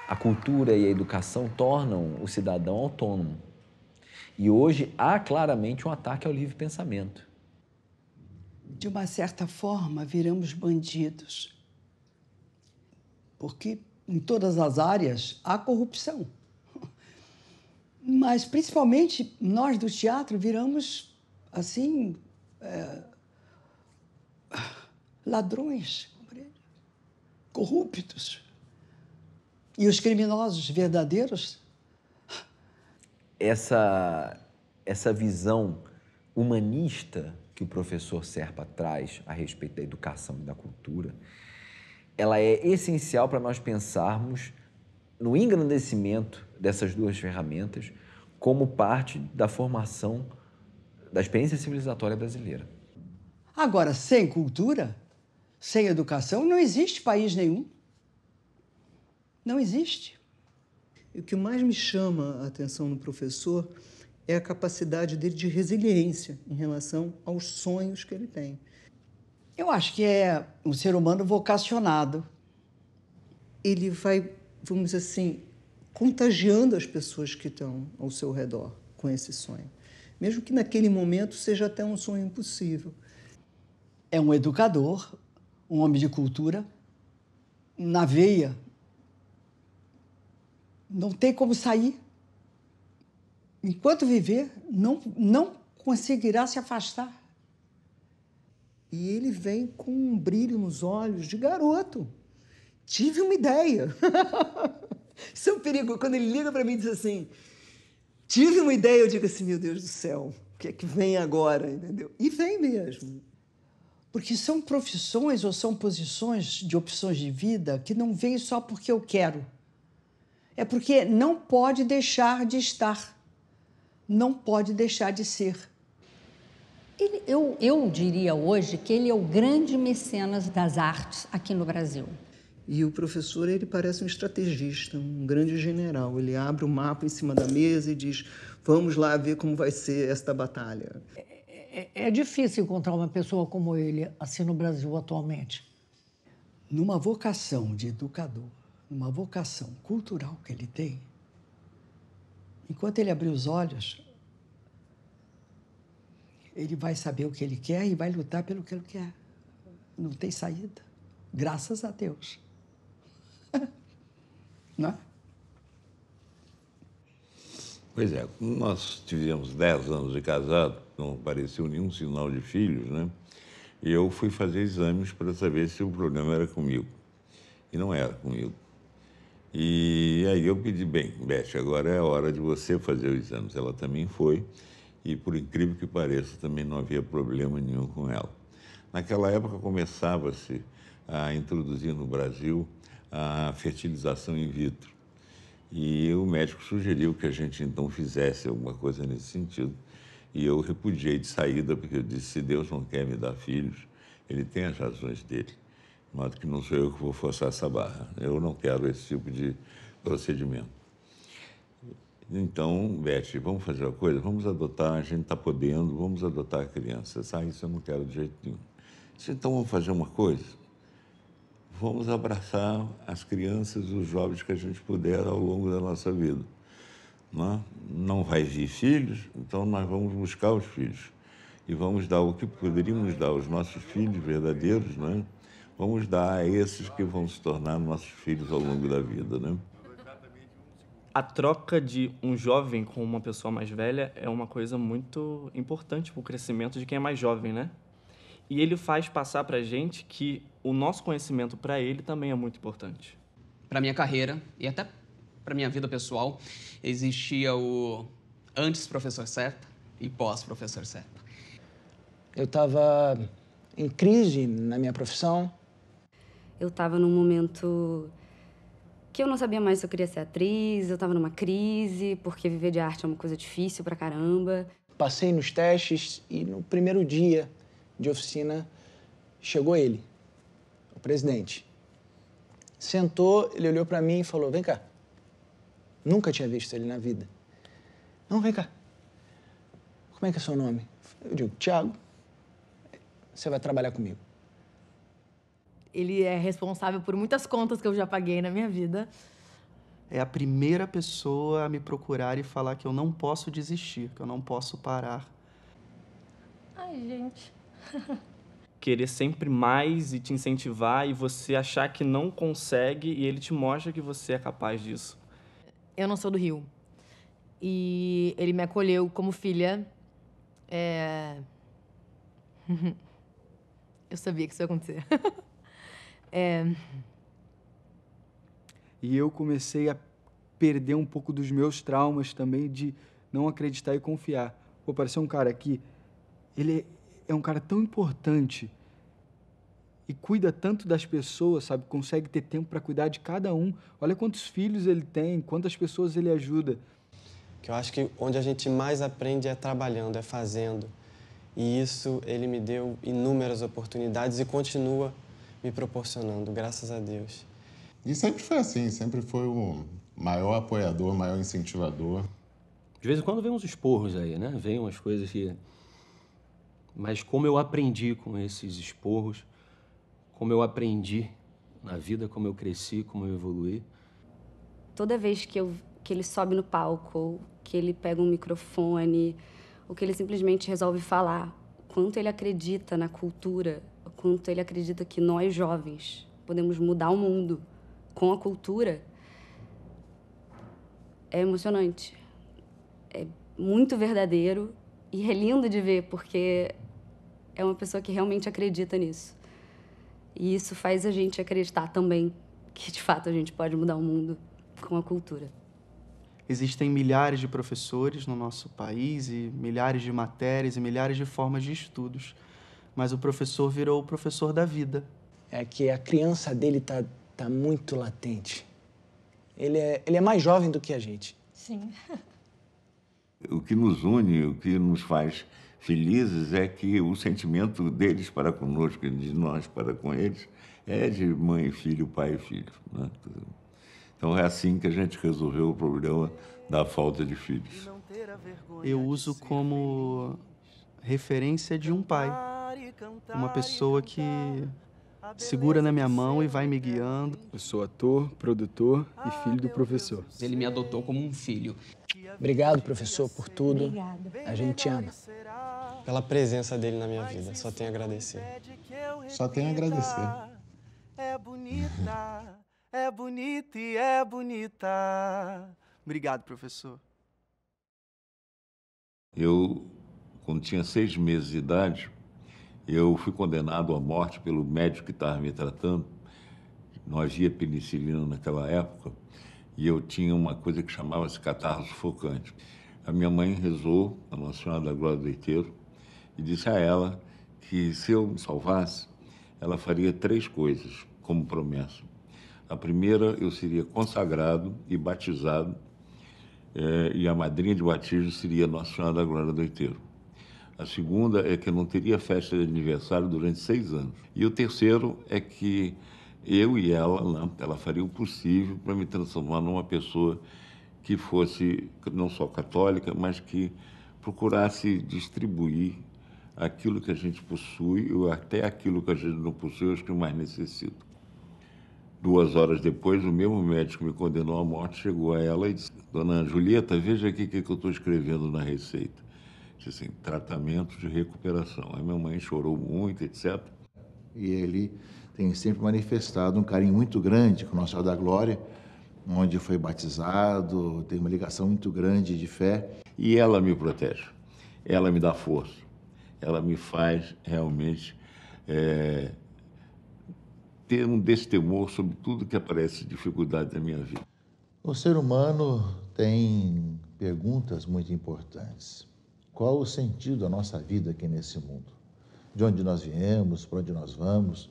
A cultura e a educação tornam o cidadão autônomo. E hoje há claramente um ataque ao livre pensamento. De uma certa forma, viramos bandidos. Porque em todas as áreas há corrupção. Mas, principalmente, nós do teatro viramos, assim, ladrões, corruptos. E os criminosos verdadeiros? Essa visão humanista que o professor Serpa traz a respeito da educação e da cultura, ela é essencial para nós pensarmos no engrandecimento dessas duas ferramentas como parte da formação da experiência civilizatória brasileira. Agora, sem cultura, sem educação, não existe país nenhum. Não existe. E o que mais me chama a atenção no professor é a capacidade dele de resiliência em relação aos sonhos que ele tem. Eu acho que é um ser humano vocacionado. Ele vai, vamos dizer assim, contagiando as pessoas que estão ao seu redor com esse sonho. Mesmo que naquele momento seja até um sonho impossível. É um educador, um homem de cultura, na veia. Não tem como sair. Enquanto viver, não conseguirá se afastar. E ele vem com um brilho nos olhos de garoto. Tive uma ideia. Isso é um perigo. Quando ele liga para mim e diz assim, tive uma ideia, eu digo assim, meu Deus do céu, o que é que vem agora, entendeu? E vem mesmo. Porque são profissões ou são posições de opções de vida que não vêm só porque eu quero. É porque não pode deixar de estar. Não pode deixar de ser. Eu diria hoje que ele é o grande mecenas das artes aqui no Brasil. E o professor, ele parece um estrategista, um grande general. Ele abre o mapa em cima da mesa e diz, vamos lá ver como vai ser esta batalha. É difícil encontrar uma pessoa como ele assim no Brasil atualmente. Numa vocação de educador, numa vocação cultural que ele tem, enquanto ele abrir os olhos, Ele vai saber o que ele quer e vai lutar pelo que ele quer. Não tem saída. Graças a Deus. Não é? Pois é, como nós tivemos 10 anos de casado, não apareceu nenhum sinal de filhos, né? E eu fui fazer exames para saber se o problema era comigo. E não era comigo. E aí eu pedi, bem, Beth, agora é a hora de você fazer os exames. Ela também foi, e por incrível que pareça, também não havia problema nenhum com ela. Naquela época começava-se a introduzir no Brasil a fertilização in vitro. E o médico sugeriu que a gente então fizesse alguma coisa nesse sentido. E eu repudiei de saída, porque eu disse, se Deus não quer me dar filhos, ele tem as razões dele. De modo que não sou eu que vou forçar essa barra. Eu não quero esse tipo de procedimento. Então, Beth, vamos fazer uma coisa? Vamos adotar, a gente está podendo, vamos adotar a criança. Isso eu não quero de jeito nenhum. Então, vamos fazer uma coisa? Vamos abraçar as crianças e os jovens que a gente puder ao longo da nossa vida. Não vai vir filhos, então nós vamos buscar os filhos. E vamos dar o que poderíamos dar aos nossos filhos verdadeiros, né? Vamos dar a esses que vão se tornar nossos filhos ao longo da vida, né? A troca de um jovem com uma pessoa mais velha é uma coisa muito importante para o crescimento de quem é mais jovem, né? E ele faz passar para a gente que o nosso conhecimento para ele também é muito importante. Para minha carreira e até para minha vida pessoal, existia o antes professor Serpa e pós professor Serpa. Eu estava em crise na minha profissão. Eu estava num momento que eu não sabia mais se eu queria ser atriz, eu estava numa crise, porque viver de arte é uma coisa difícil pra caramba. Passei nos testes e no primeiro dia de oficina chegou ele, o presidente. Sentou, ele olhou para mim e falou, vem cá. Nunca tinha visto ele na vida. Não, vem cá. Como é que é seu nome? Eu digo, Thiago, você vai trabalhar comigo. Ele é responsável por muitas contas que eu já paguei na minha vida. É a primeira pessoa a me procurar e falar que eu não posso desistir, que eu não posso parar. Ai, gente. Querer sempre mais e te incentivar e você achar que não consegue e ele te mostra que você é capaz disso. Eu não sou do Rio. E ele me acolheu como filha. Eu sabia que isso ia acontecer. E eu comecei a perder um pouco dos meus traumas também de não acreditar e confiar. Pô, apareceu um cara aqui, ele é um cara tão importante e cuida tanto das pessoas, sabe? Consegue ter tempo para cuidar de cada um. Olha quantos filhos ele tem, quantas pessoas ele ajuda. Que eu acho que onde a gente mais aprende é trabalhando, é fazendo. E isso ele me deu inúmeras oportunidades e continua me proporcionando, graças a Deus. E sempre foi assim, sempre foi o maior apoiador, o maior incentivador. De vez em quando vem uns esporros aí, né? Vem umas coisas que... Mas como eu aprendi com esses esporros, como eu aprendi na vida, como eu cresci, como eu evoluí. Toda vez que ele sobe no palco, ou que ele pega um microfone, ou que ele simplesmente resolve falar, o quanto ele acredita na cultura, o quanto ele acredita que nós, jovens, podemos mudar o mundo com a cultura, é emocionante. É muito verdadeiro e é lindo de ver, porque é uma pessoa que realmente acredita nisso. E isso faz a gente acreditar também que, de fato, a gente pode mudar o mundo com a cultura. Existem milhares de professores no nosso país e milhares de matérias e milhares de formas de estudos. Mas o professor virou o professor da vida. É que a criança dele tá muito latente. Ele é mais jovem do que a gente. Sim. O que nos une, o que nos faz felizes é que o sentimento deles para conosco, de nós para com eles, é de mãe e filho, pai e filho, né? Então é assim que a gente resolveu o problema da falta de filhos. Eu uso como referência de um pai, uma pessoa que segura na minha mão e vai me guiando. Eu sou ator, produtor e filho do professor. Ele me adotou como um filho. Obrigado, professor, por tudo. Obrigada. A gente te ama. pela presença dele na minha vida. Só tenho a agradecer. Só tenho a agradecer. É bonita, é bonita e é bonita. Obrigado, professor. Eu, quando tinha 6 meses de idade, eu fui condenado à morte pelo médico que estava me tratando. Não havia penicilina naquela época e eu tinha uma coisa que chamava-se catarro sufocante. A minha mãe rezou a Nossa Senhora da Glória do Leiteiro e disse a ela que se eu me salvasse, ela faria 3 coisas como promessa. A primeira, eu seria consagrado e batizado, e a madrinha de batismo seria Nossa Senhora da Glória do Leiteiro. A segunda é que eu não teria festa de aniversário durante 6 anos. E o terceiro é que eu e ela faria o possível para me transformar numa pessoa que fosse não só católica, mas que procurasse distribuir aquilo que a gente possui ou até aquilo que a gente não possui, os que mais necessitam. 2 horas depois, o mesmo médico que me condenou à morte chegou a ela e disse: Dona Julieta, veja aqui o que eu estou escrevendo na receita. Disse assim: tratamento de recuperação. Aí minha mãe chorou muito, etc. E ele tem sempre manifestado um carinho muito grande com Nossa Senhora da Glória, onde foi batizado, tem uma ligação muito grande de fé. E ela me protege, ela me dá força, ela me faz realmente ter um destemor sobre tudo que aparece dificuldade na minha vida. O ser humano tem perguntas muito importantes. Qual o sentido da nossa vida aqui nesse mundo? De onde nós viemos, para onde nós vamos,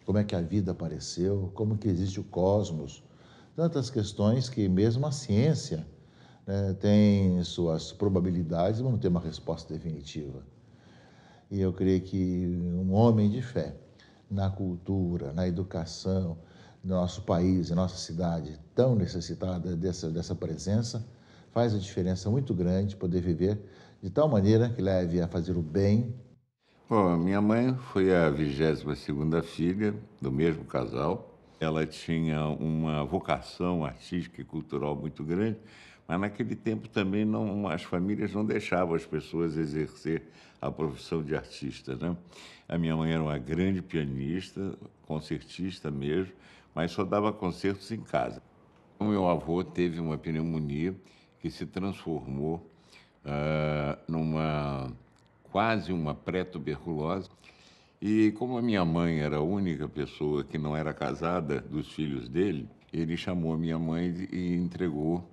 como é que a vida apareceu, como que existe o cosmos. Tantas questões que mesmo a ciência, né, tem suas probabilidades, mas não tem uma resposta definitiva. E eu creio que um homem de fé, na cultura, na educação, no nosso país, na nossa cidade, tão necessitada dessa presença, faz a diferença muito grande poder viver de tal maneira que leve a fazer o bem. Bom, minha mãe foi a 22ª filha do mesmo casal. Ela tinha uma vocação artística e cultural muito grande, mas naquele tempo também as famílias não deixavam as pessoas exercer a profissão de artista, né? A minha mãe era uma grande pianista, concertista mesmo, mas só dava concertos em casa. O meu avô teve uma pneumonia que se transformou numa quase uma pré-tuberculose. E como a minha mãe era a única pessoa que não era casada dos filhos dele, ele chamou a minha mãe e entregou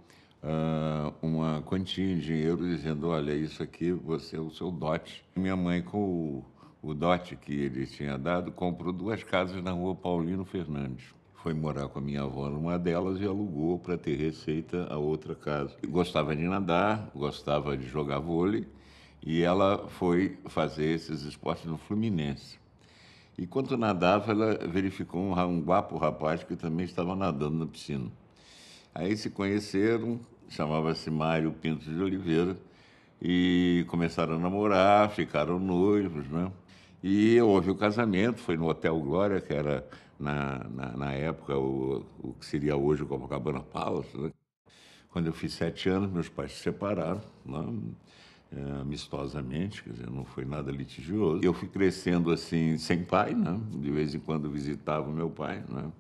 uma quantia em dinheiro dizendo: olha, isso aqui você é o seu dote. Minha mãe, com o dote que ele tinha dado, comprou 2 casas na rua Paulino Fernandes. Foi morar com a minha avó numa delas e alugou para ter receita a outra casa. Gostava de nadar, gostava de jogar vôlei, e ela foi fazer esses esportes no Fluminense. E quando nadava, ela verificou um guapo rapaz que também estava nadando na piscina. Aí se conheceram, chamava-se Mário Pinto de Oliveira, e começaram a namorar, ficaram noivos, né? E houve o casamento, foi no Hotel Glória, que era, na época, o que seria hoje o Copacabana Palace, né? Quando eu fiz 7 anos, meus pais se separaram, né? Amistosamente, quer dizer, não foi nada litigioso. Eu fui crescendo assim, sem pai, né? De vez em quando visitava o meu pai, né?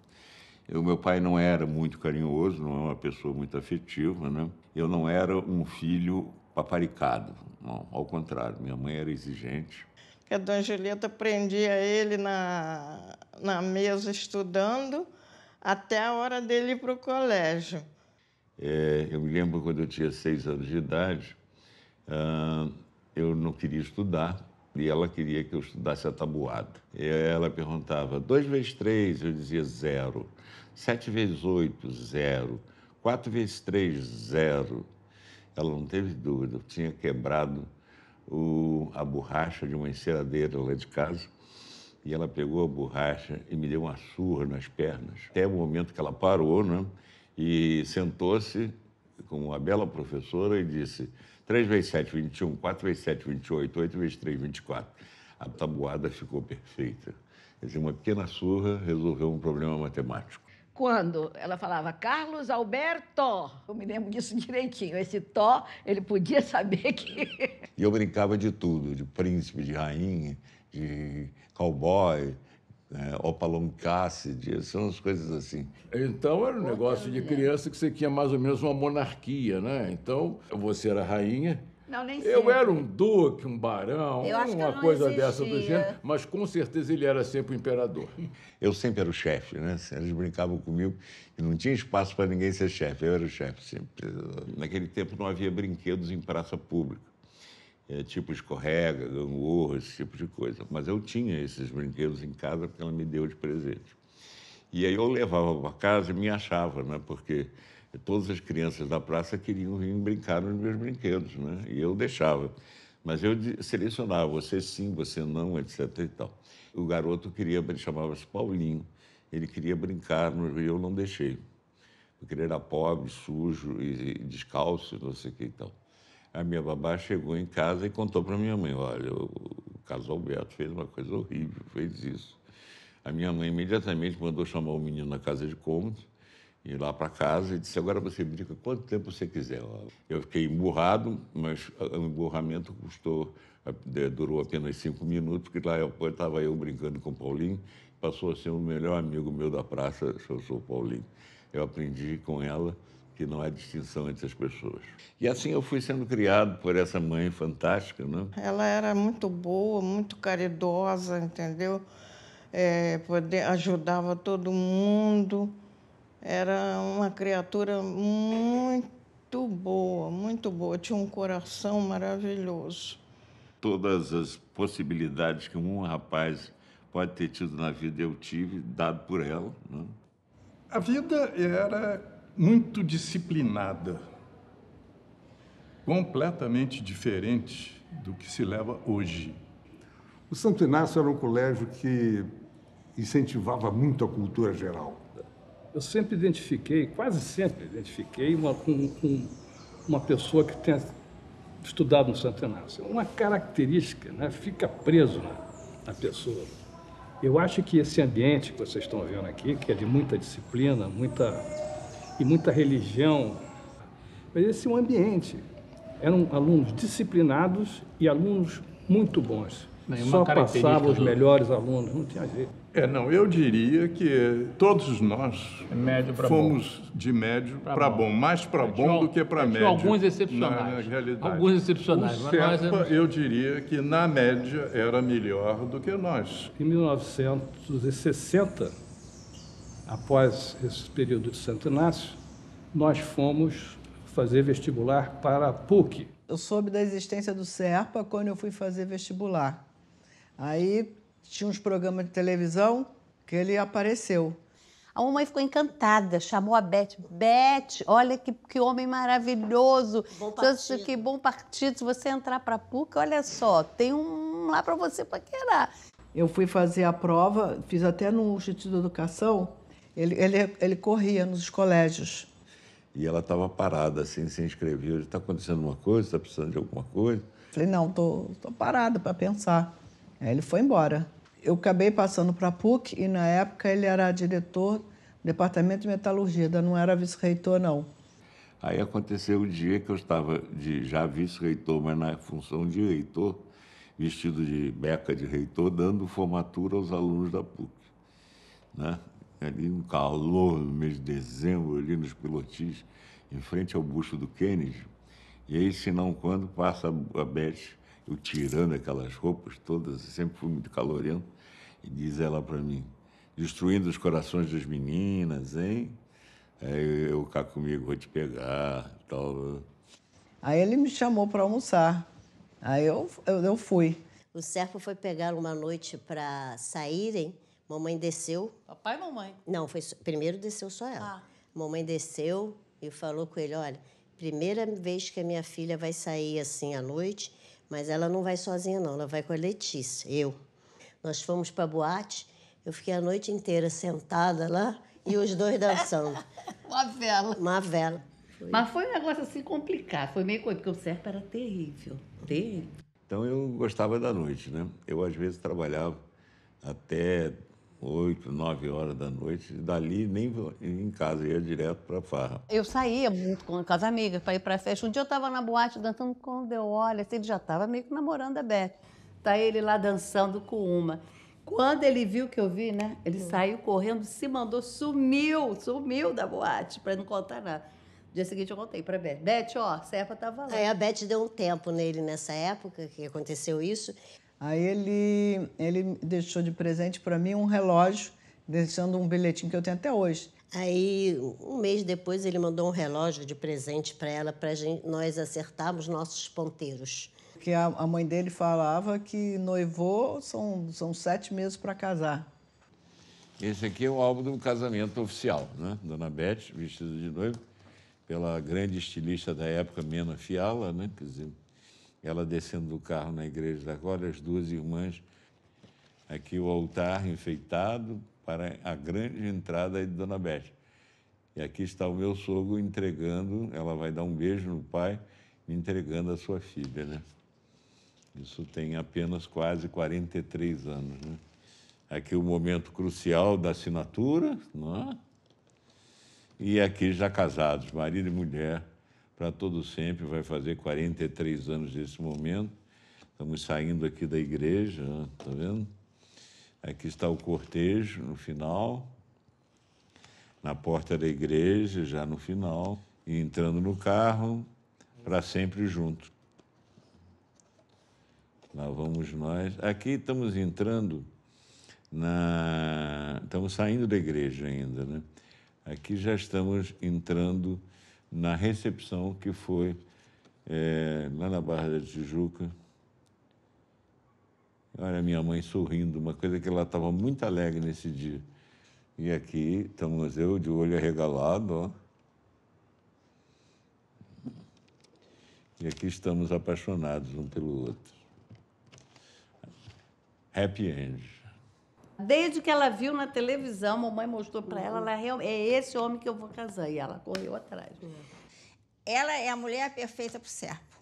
O meu pai não era muito carinhoso, não é uma pessoa muito afetiva, né? Eu não era um filho paparicado, não, ao contrário, minha mãe era exigente. Que a dona Julieta prendia ele na mesa estudando até a hora dele ir para o colégio. Eu me lembro quando eu tinha 6 anos de idade, eu não queria estudar e ela queria que eu estudasse a tabuada. E ela perguntava: 2 vezes 3, eu dizia 0. 7 vezes 8, 0. 4 vezes 3, 0. Ela não teve dúvida, eu tinha quebrado a borracha de uma enceradeira lá de casa, e ela pegou a borracha e me deu uma surra nas pernas, até o momento que ela parou, né? E sentou-se como uma bela professora e disse: 3 vezes 7, 21, 4 vezes 7, 28, 8 vezes 3, 24. A tabuada ficou perfeita. Quer dizer, uma pequena surra resolveu um problema matemático. Quando ela falava Carlos Alberto, eu me lembro disso direitinho. Esse tó, ele podia saber que... E eu brincava de tudo, de príncipe, de rainha, de cowboy, Opalong Cassidy, são as coisas assim. Então era um negócio de criança que você tinha mais ou menos uma monarquia, né? Então você era rainha. Não, nem Eu sempre. era um duque, um barão, Eu acho que uma não coisa existia. assim, dessa do gênero, mas com certeza ele era sempre o imperador. Eu sempre era o chefe, né? Eles brincavam comigo e não tinha espaço para ninguém ser chefe, eu era o chefe sempre. Naquele tempo não havia brinquedos em praça pública, tipo escorrega, gangorra, esse tipo de coisa. Mas eu tinha esses brinquedos em casa porque ela me deu de presente. E aí eu levava para casa e me achava, né? Porque todas as crianças da praça queriam vir brincar nos meus brinquedos, né? E eu deixava. Mas eu selecionava, você sim, você não, etc. e tal. O garoto ele chamava-se Paulinho, ele queria brincar e eu não deixei. Porque ele era pobre, sujo e descalço, não sei o que e tal. A minha babá chegou em casa e contou para minha mãe, olha, o Carlos Alberto fez uma coisa horrível, fez isso. A minha mãe imediatamente mandou chamar o menino na casa de cômodos, ir lá para casa e disse, agora você brinca quanto tempo você quiser. Eu fiquei emburrado, mas o emburramento durou apenas 5 minutos, porque lá estava eu brincando com o Paulinho, passou a ser o melhor amigo meu da praça, eu sou o Paulinho. Eu aprendi com ela que não há distinção entre as pessoas. E assim eu fui sendo criado por essa mãe fantástica, né? Ela era muito boa, muito caridosa, entendeu? Ajudava todo mundo. Era uma criatura muito boa. Tinha um coração maravilhoso. Todas as possibilidades que um rapaz pode ter tido na vida, eu tive, dado por ela, né? A vida era muito disciplinada, completamente diferente do que se leva hoje. O Santo Inácio era um colégio que incentivava muito a cultura geral. Eu sempre identifiquei, quase sempre identifiquei, uma pessoa que tenha estudado no Santo Inácio. Uma característica, né? Fica preso na pessoa. Eu acho que esse ambiente que vocês estão vendo aqui, que é de muita disciplina, muita religião, mas esse é um ambiente. Eram alunos disciplinados e alunos muito bons. Só passavam os melhores alunos, não tinha jeito. Eu diria que todos nós fomos de médio para bom, mais para bom do que para médio. Alguns excepcionais. Na realidade. Alguns excepcionais. O Serpa, eu diria que na média era melhor do que nós. Em 1960, após esse período de Santo Inácio, nós fomos fazer vestibular para a PUC. Eu soube da existência do Serpa quando eu fui fazer vestibular. Aí tinha uns programas de televisão que ele apareceu. A mamãe ficou encantada, chamou a Beth. Beth, olha que homem maravilhoso. Que bom partido. Se você entrar para a PUC, olha só, tem um lá para você paquerar. Eu fui fazer a prova, fiz até no Instituto de Educação, ele corria nos colégios. E ela estava parada, assim, sem escrever. Está acontecendo uma coisa? Está precisando de alguma coisa? Falei, não, tô parada para pensar. Aí ele foi embora. Eu acabei passando para a PUC e, na época, ele era diretor do Departamento de Metalurgia, ainda não era vice-reitor, não. Aí aconteceu o dia que eu estava já vice-reitor, mas na função de reitor, vestido de beca de reitor, dando formatura aos alunos da PUC, né? Ali no calor, no mês de dezembro, ali nos pilotis, em frente ao busto do Kennedy. E aí, se não quando, passa a Beth, eu tirando aquelas roupas todas, sempre fui muito calorento, e diz ela para mim, destruindo os corações das meninas, hein? Aí eu cá comigo, vou te pegar, tal. Aí ele me chamou para almoçar. Aí eu fui. O Serpa foi pegar uma noite para saírem. Mamãe desceu. Papai e mamãe? Não, primeiro desceu só ela. Mamãe desceu e falou com ele, olha, primeira vez que a minha filha vai sair assim à noite, mas ela não vai sozinha não, ela vai com a Letícia, eu. Nós fomos para a boate, eu fiquei a noite inteira sentada lá e os dois dançando. Uma vela. Mas foi um negócio assim complicado, foi meio coisa, porque o Serpa era terrível, terrível. Então eu gostava da noite, né? Eu às vezes trabalhava até 8, 9 horas da noite, e dali nem em casa, ia direto para a farra. Eu saía muito com as amigas para ir para a festa. Um dia eu estava na boate dançando, quando eu olho, assim, ele já estava meio que namorando a Beth. Tá ele lá dançando com uma. Quando ele viu que eu vi, né? Ele saiu correndo, se mandou, sumiu da boate, para não contar nada. No dia seguinte eu contei para a Beth. Beth, ó, Serpa estava lá. Aí a Beth deu um tempo nele nessa época que aconteceu isso. Aí ele deixou de presente para mim um relógio, deixando um bilhetinho que eu tenho até hoje. Aí, um mês depois, ele mandou um relógio de presente para ela, para nós acertarmos nossos ponteiros. Porque a mãe dele falava que noivou são 7 meses para casar. Esse aqui é o álbum do casamento oficial, né? Dona Beth, vestida de noiva, pela grande estilista da época, Mena Fiala, né? Quer dizer, ela descendo do carro na igreja da Glória, as duas irmãs. Aqui o altar enfeitado para a grande entrada de Dona Beth. E aqui está o meu sogro entregando, ela vai dar um beijo no pai, entregando a sua filha, né? Isso tem apenas quase 43 anos, né? Aqui o momento crucial da assinatura, não é? E aqui já casados, marido e mulher, para todo sempre, vai fazer 43 anos desse momento. Estamos saindo aqui da igreja, tá vendo? Aqui está o cortejo no final, na porta da igreja, já no final, e entrando no carro, para sempre juntos. Lá vamos nós. Aqui estamos entrando Estamos saindo da igreja ainda, né? Aqui já estamos entrando na recepção que foi lá na Barra da Tijuca. Olha a minha mãe sorrindo, uma coisa que ela estava muito alegre nesse dia. E aqui estamos eu de olho arregalado, ó. E aqui estamos apaixonados um pelo outro. Happy end. Desde que ela viu na televisão, a mamãe mostrou para ela, é esse homem que eu vou casar. E ela correu atrás. Ela é a mulher perfeita para o Serpa.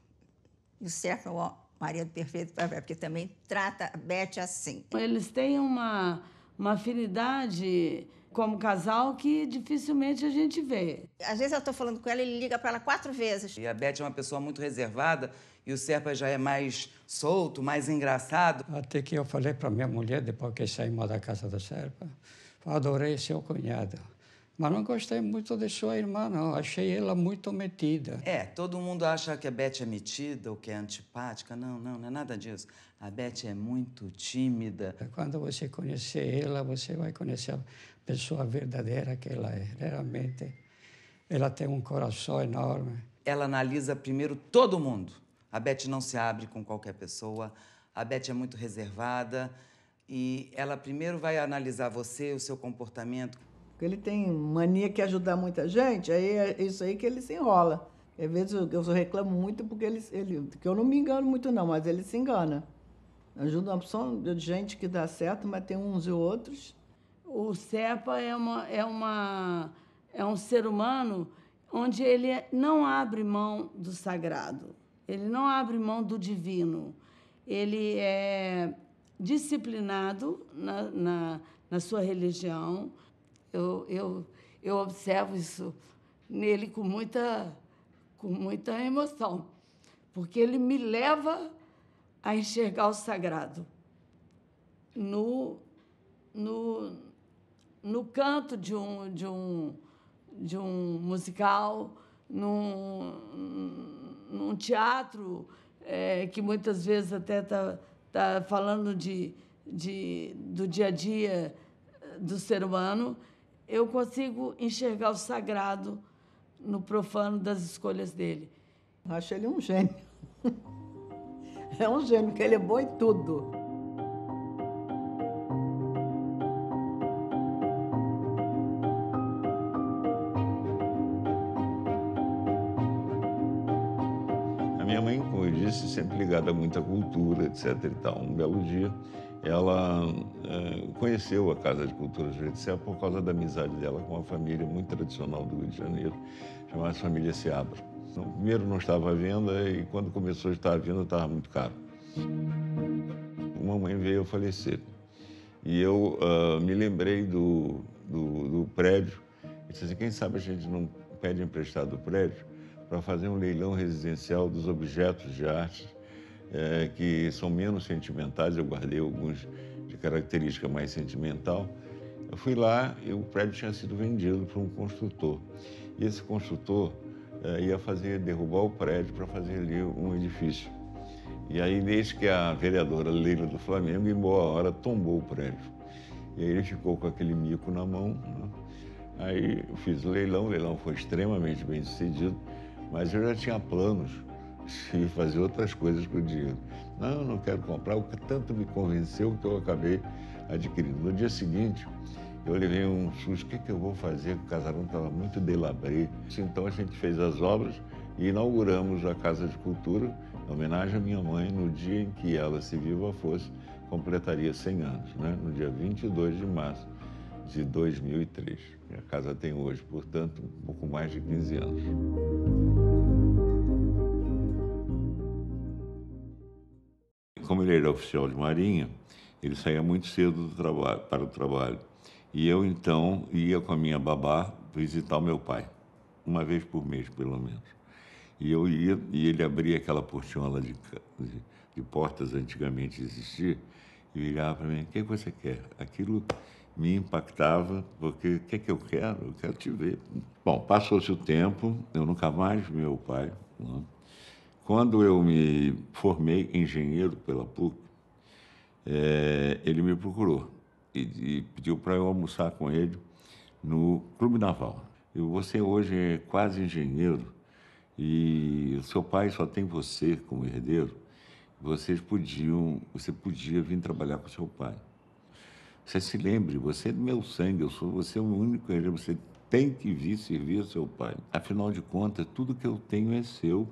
E o Serpa é o marido perfeito para a Beth, porque também trata a Beth assim. Eles têm uma afinidade como casal que dificilmente a gente vê. Às vezes eu estou falando com ela, ele liga para ela 4 vezes. E a Beth é uma pessoa muito reservada e o Serpa já é mais solto, mais engraçado. Até que eu falei para minha mulher, depois que saímos da casa do Serpa, adorei seu cunhado. Mas não gostei muito de sua irmã, não. Achei ela muito metida. Todo mundo acha que a Beth é metida ou que é antipática. Não é nada disso. A Beth é muito tímida. Quando você conhecer ela, você vai conhecer a pessoa verdadeira que ela é. Realmente, ela tem um coração enorme. Ela analisa primeiro todo mundo. A Beth não se abre com qualquer pessoa. A Beth é muito reservada. E ela primeiro vai analisar você, o seu comportamento. Ele tem mania que ajudar muita gente, aí é isso aí que ele se enrola. Às vezes eu reclamo muito porque que eu não me engano muito não, mas ele se engana. Ajuda uma opção de gente que dá certo, mas tem uns e outros. O Serpa é um ser humano onde ele não abre mão do sagrado, ele não abre mão do divino. Ele é disciplinado na sua religião. Eu observo isso nele com muita emoção, porque ele me leva a enxergar o sagrado no canto de um musical, num teatro que muitas vezes até tá falando do dia a dia do ser humano. Eu consigo enxergar o sagrado no profano das escolhas dele. Acho ele um gênio. É um gênio, porque ele é bom em tudo. A minha mãe, como eu disse, sempre ligada a muita cultura, etc. e tal. Um belo dia, ela conheceu a Casa de Cultura Judicial por causa da amizade dela com uma família muito tradicional do Rio de Janeiro, chamada família Seabra. Então, primeiro não estava à venda e quando começou a estar à venda estava muito caro. Uma mãe veio a falecer E eu me lembrei do prédio. Eu disse assim, quem sabe a gente não pede emprestado o prédio para fazer um leilão residencial dos objetos de arte que são menos sentimentais. Eu guardei alguns de característica mais sentimental. Eu fui lá e o prédio tinha sido vendido para um construtor. E esse construtor ia derrubar o prédio para fazer ali um edifício. E aí, desde que a vereadora Leila do Flamengo, em boa hora, tombou o prédio. E aí ele ficou com aquele mico na mão, né? Aí eu fiz o leilão foi extremamente bem sucedido, mas eu já tinha planos de fazer outras coisas com o dinheiro. Não quero comprar, o que tanto me convenceu que eu acabei adquirindo. No dia seguinte, eu levei um susto, o que eu vou fazer? O casarão estava muito delabré. Então a gente fez as obras e inauguramos a Casa de Cultura, em homenagem à minha mãe, no dia em que ela, se viva fosse, completaria 100 anos, né? No dia 22 de março de 2003. A casa tem hoje, portanto, um pouco mais de 15 anos. Como ele era oficial de marinha, ele saía muito cedo para o trabalho. E eu, então, ia com a minha babá visitar o meu pai, uma vez por mês, pelo menos. E eu ia, e ele abria aquela portiola de portas, antigamente existia, e virava para mim, o que você quer? Aquilo me impactava, porque o que eu quero? Eu quero te ver. Bom, passou-se o tempo, eu nunca mais vi meu pai, né? Quando eu me formei engenheiro pela PUC, ele me procurou e pediu para eu almoçar com ele no Clube Naval. Você hoje é quase engenheiro e o seu pai só tem você como herdeiro. Você podia vir trabalhar com seu pai. Você se lembre, você é do meu sangue, você é o único herdeiro, você tem que vir servir ao seu pai. Afinal de contas, tudo que eu tenho é seu.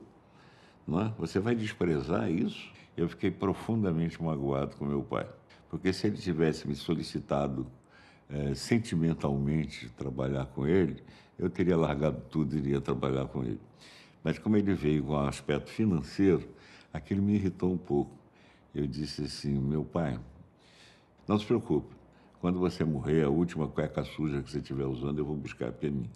Não é? Você vai desprezar isso? Eu fiquei profundamente magoado com meu pai, porque se ele tivesse me solicitado sentimentalmente trabalhar com ele, eu teria largado tudo e iria trabalhar com ele. Mas como ele veio com o aspecto financeiro, aquilo me irritou um pouco. Eu disse assim, meu pai, não se preocupe, quando você morrer, a última cueca suja que você estiver usando, eu vou buscar, porque é minha.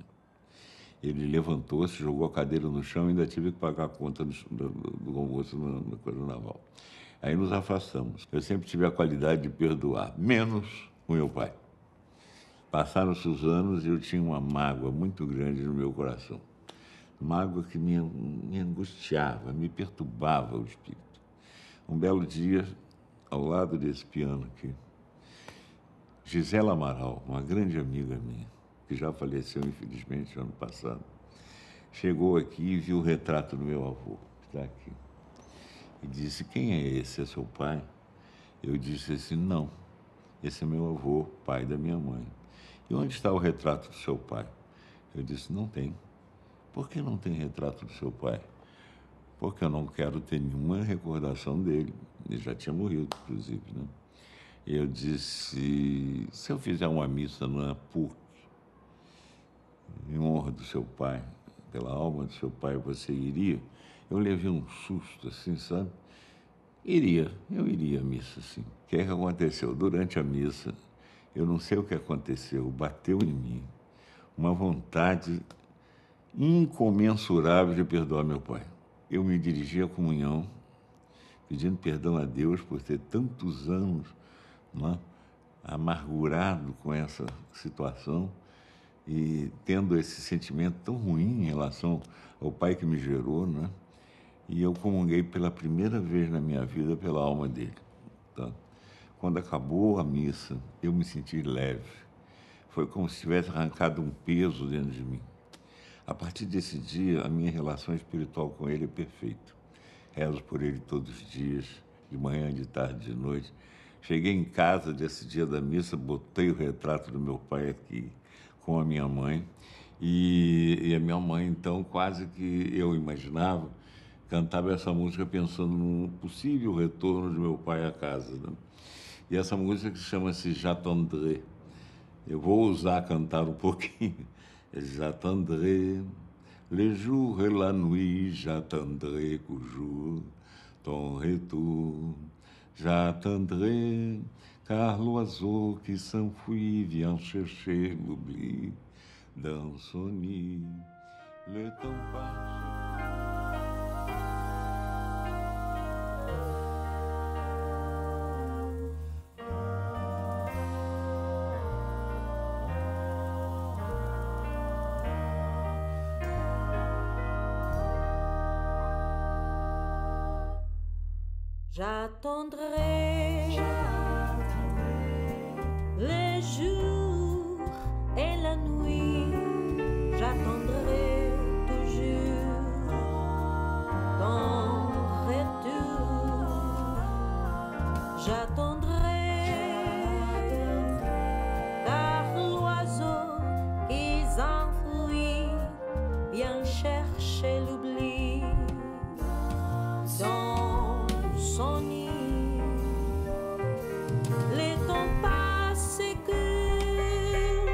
Ele levantou-se, jogou a cadeira no chão e ainda tive que pagar a conta do almoço na coisa naval. Aí nos afastamos. Eu sempre tive a qualidade de perdoar, menos o meu pai. Passaram-se os anos e eu tinha uma mágoa muito grande no meu coração. Mágoa que me angustiava, me perturbava o espírito. Um belo dia, ao lado desse piano aqui, Gisela Amaral, uma grande amiga minha, que já faleceu, infelizmente, ano passado, chegou aqui e viu o retrato do meu avô, que está aqui. E disse, quem é esse? É seu pai? Eu disse assim, não, esse é meu avô, pai da minha mãe. E onde está o retrato do seu pai? Eu disse, não tem. Por que não tem retrato do seu pai? Porque eu não quero ter nenhuma recordação dele. Ele já tinha morrido, inclusive, né? E eu disse, se eu fizer uma missa na PUC, em honra do seu pai, pela alma do seu pai, você iria? Eu levei um susto, assim, sabe? Eu iria à missa, sim. O que é que aconteceu? Durante a missa, eu não sei o que aconteceu, bateu em mim uma vontade incomensurável de perdoar meu pai. Eu me dirigi à comunhão, pedindo perdão a Deus por ter tantos anos, né, amargurado com essa situação e tendo esse sentimento tão ruim em relação ao pai que me gerou, né? E eu comunguei pela primeira vez na minha vida pela alma dele. Tá? Quando acabou a missa, eu me senti leve. Foi como se tivesse arrancado um peso dentro de mim. A partir desse dia, a minha relação espiritual com ele é perfeita. Rezo por ele todos os dias, de manhã, de tarde, de noite. Cheguei em casa desse dia da missa, botei o retrato do meu pai aqui com a minha mãe. E a minha mãe, então, quase que eu imaginava, cantava essa música pensando num possível retorno de meu pai à casa, né? E essa música chama-se J'attendrai. Eu vou ousar cantar um pouquinho. J'attendrai les jours et la nuit, j'attendrai toujours ton retour. J'attendrai car l'oiseau qui s'enfuit vient chercher l'oubli dans son nid. Le temps passe. J'attendrai les jours et la nuit, j'attendrai toujours ton retour. J'attendrai car l'oiseau qui s'enfuit vient chercher l'oubli dans son nid. Les temps passent et courent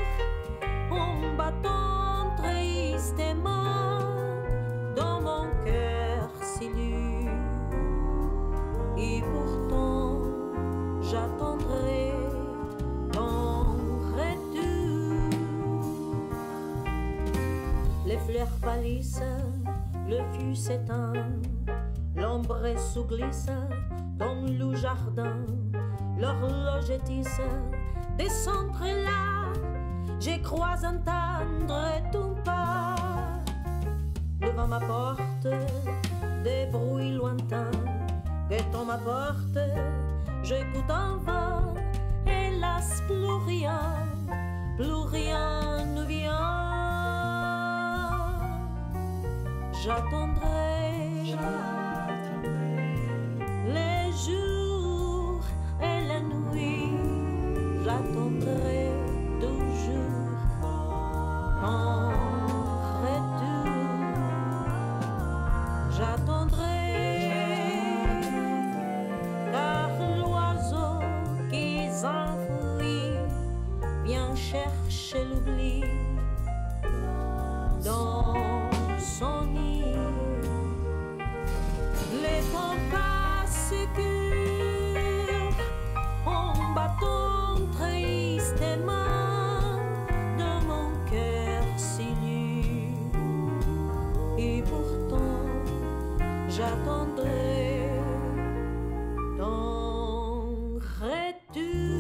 en battant tristement dans mon cœur si lourd. Et pourtant j'attendrai ton retour. Les fleurs pâlissent, le feu s'éteint, l'ombre sous-glisse dans le jardin, l'horloge tisse des centres là. Je crois entendre ton pas. Le vent m'apporte des bruits lointains. Guettant ma porte, j'écoute en vain. Hélas, plus rien ne vient. J'attendrai les jours et la nuit, j'attendrai toujours ton retour. J'attendrai car l'oiseau qui s'enfuit vient chercher l'oubli dans son nid. Les temps passent et courent en battant tristement dans mon cœur si lourd. Et pourtant j'attendrai ton retour.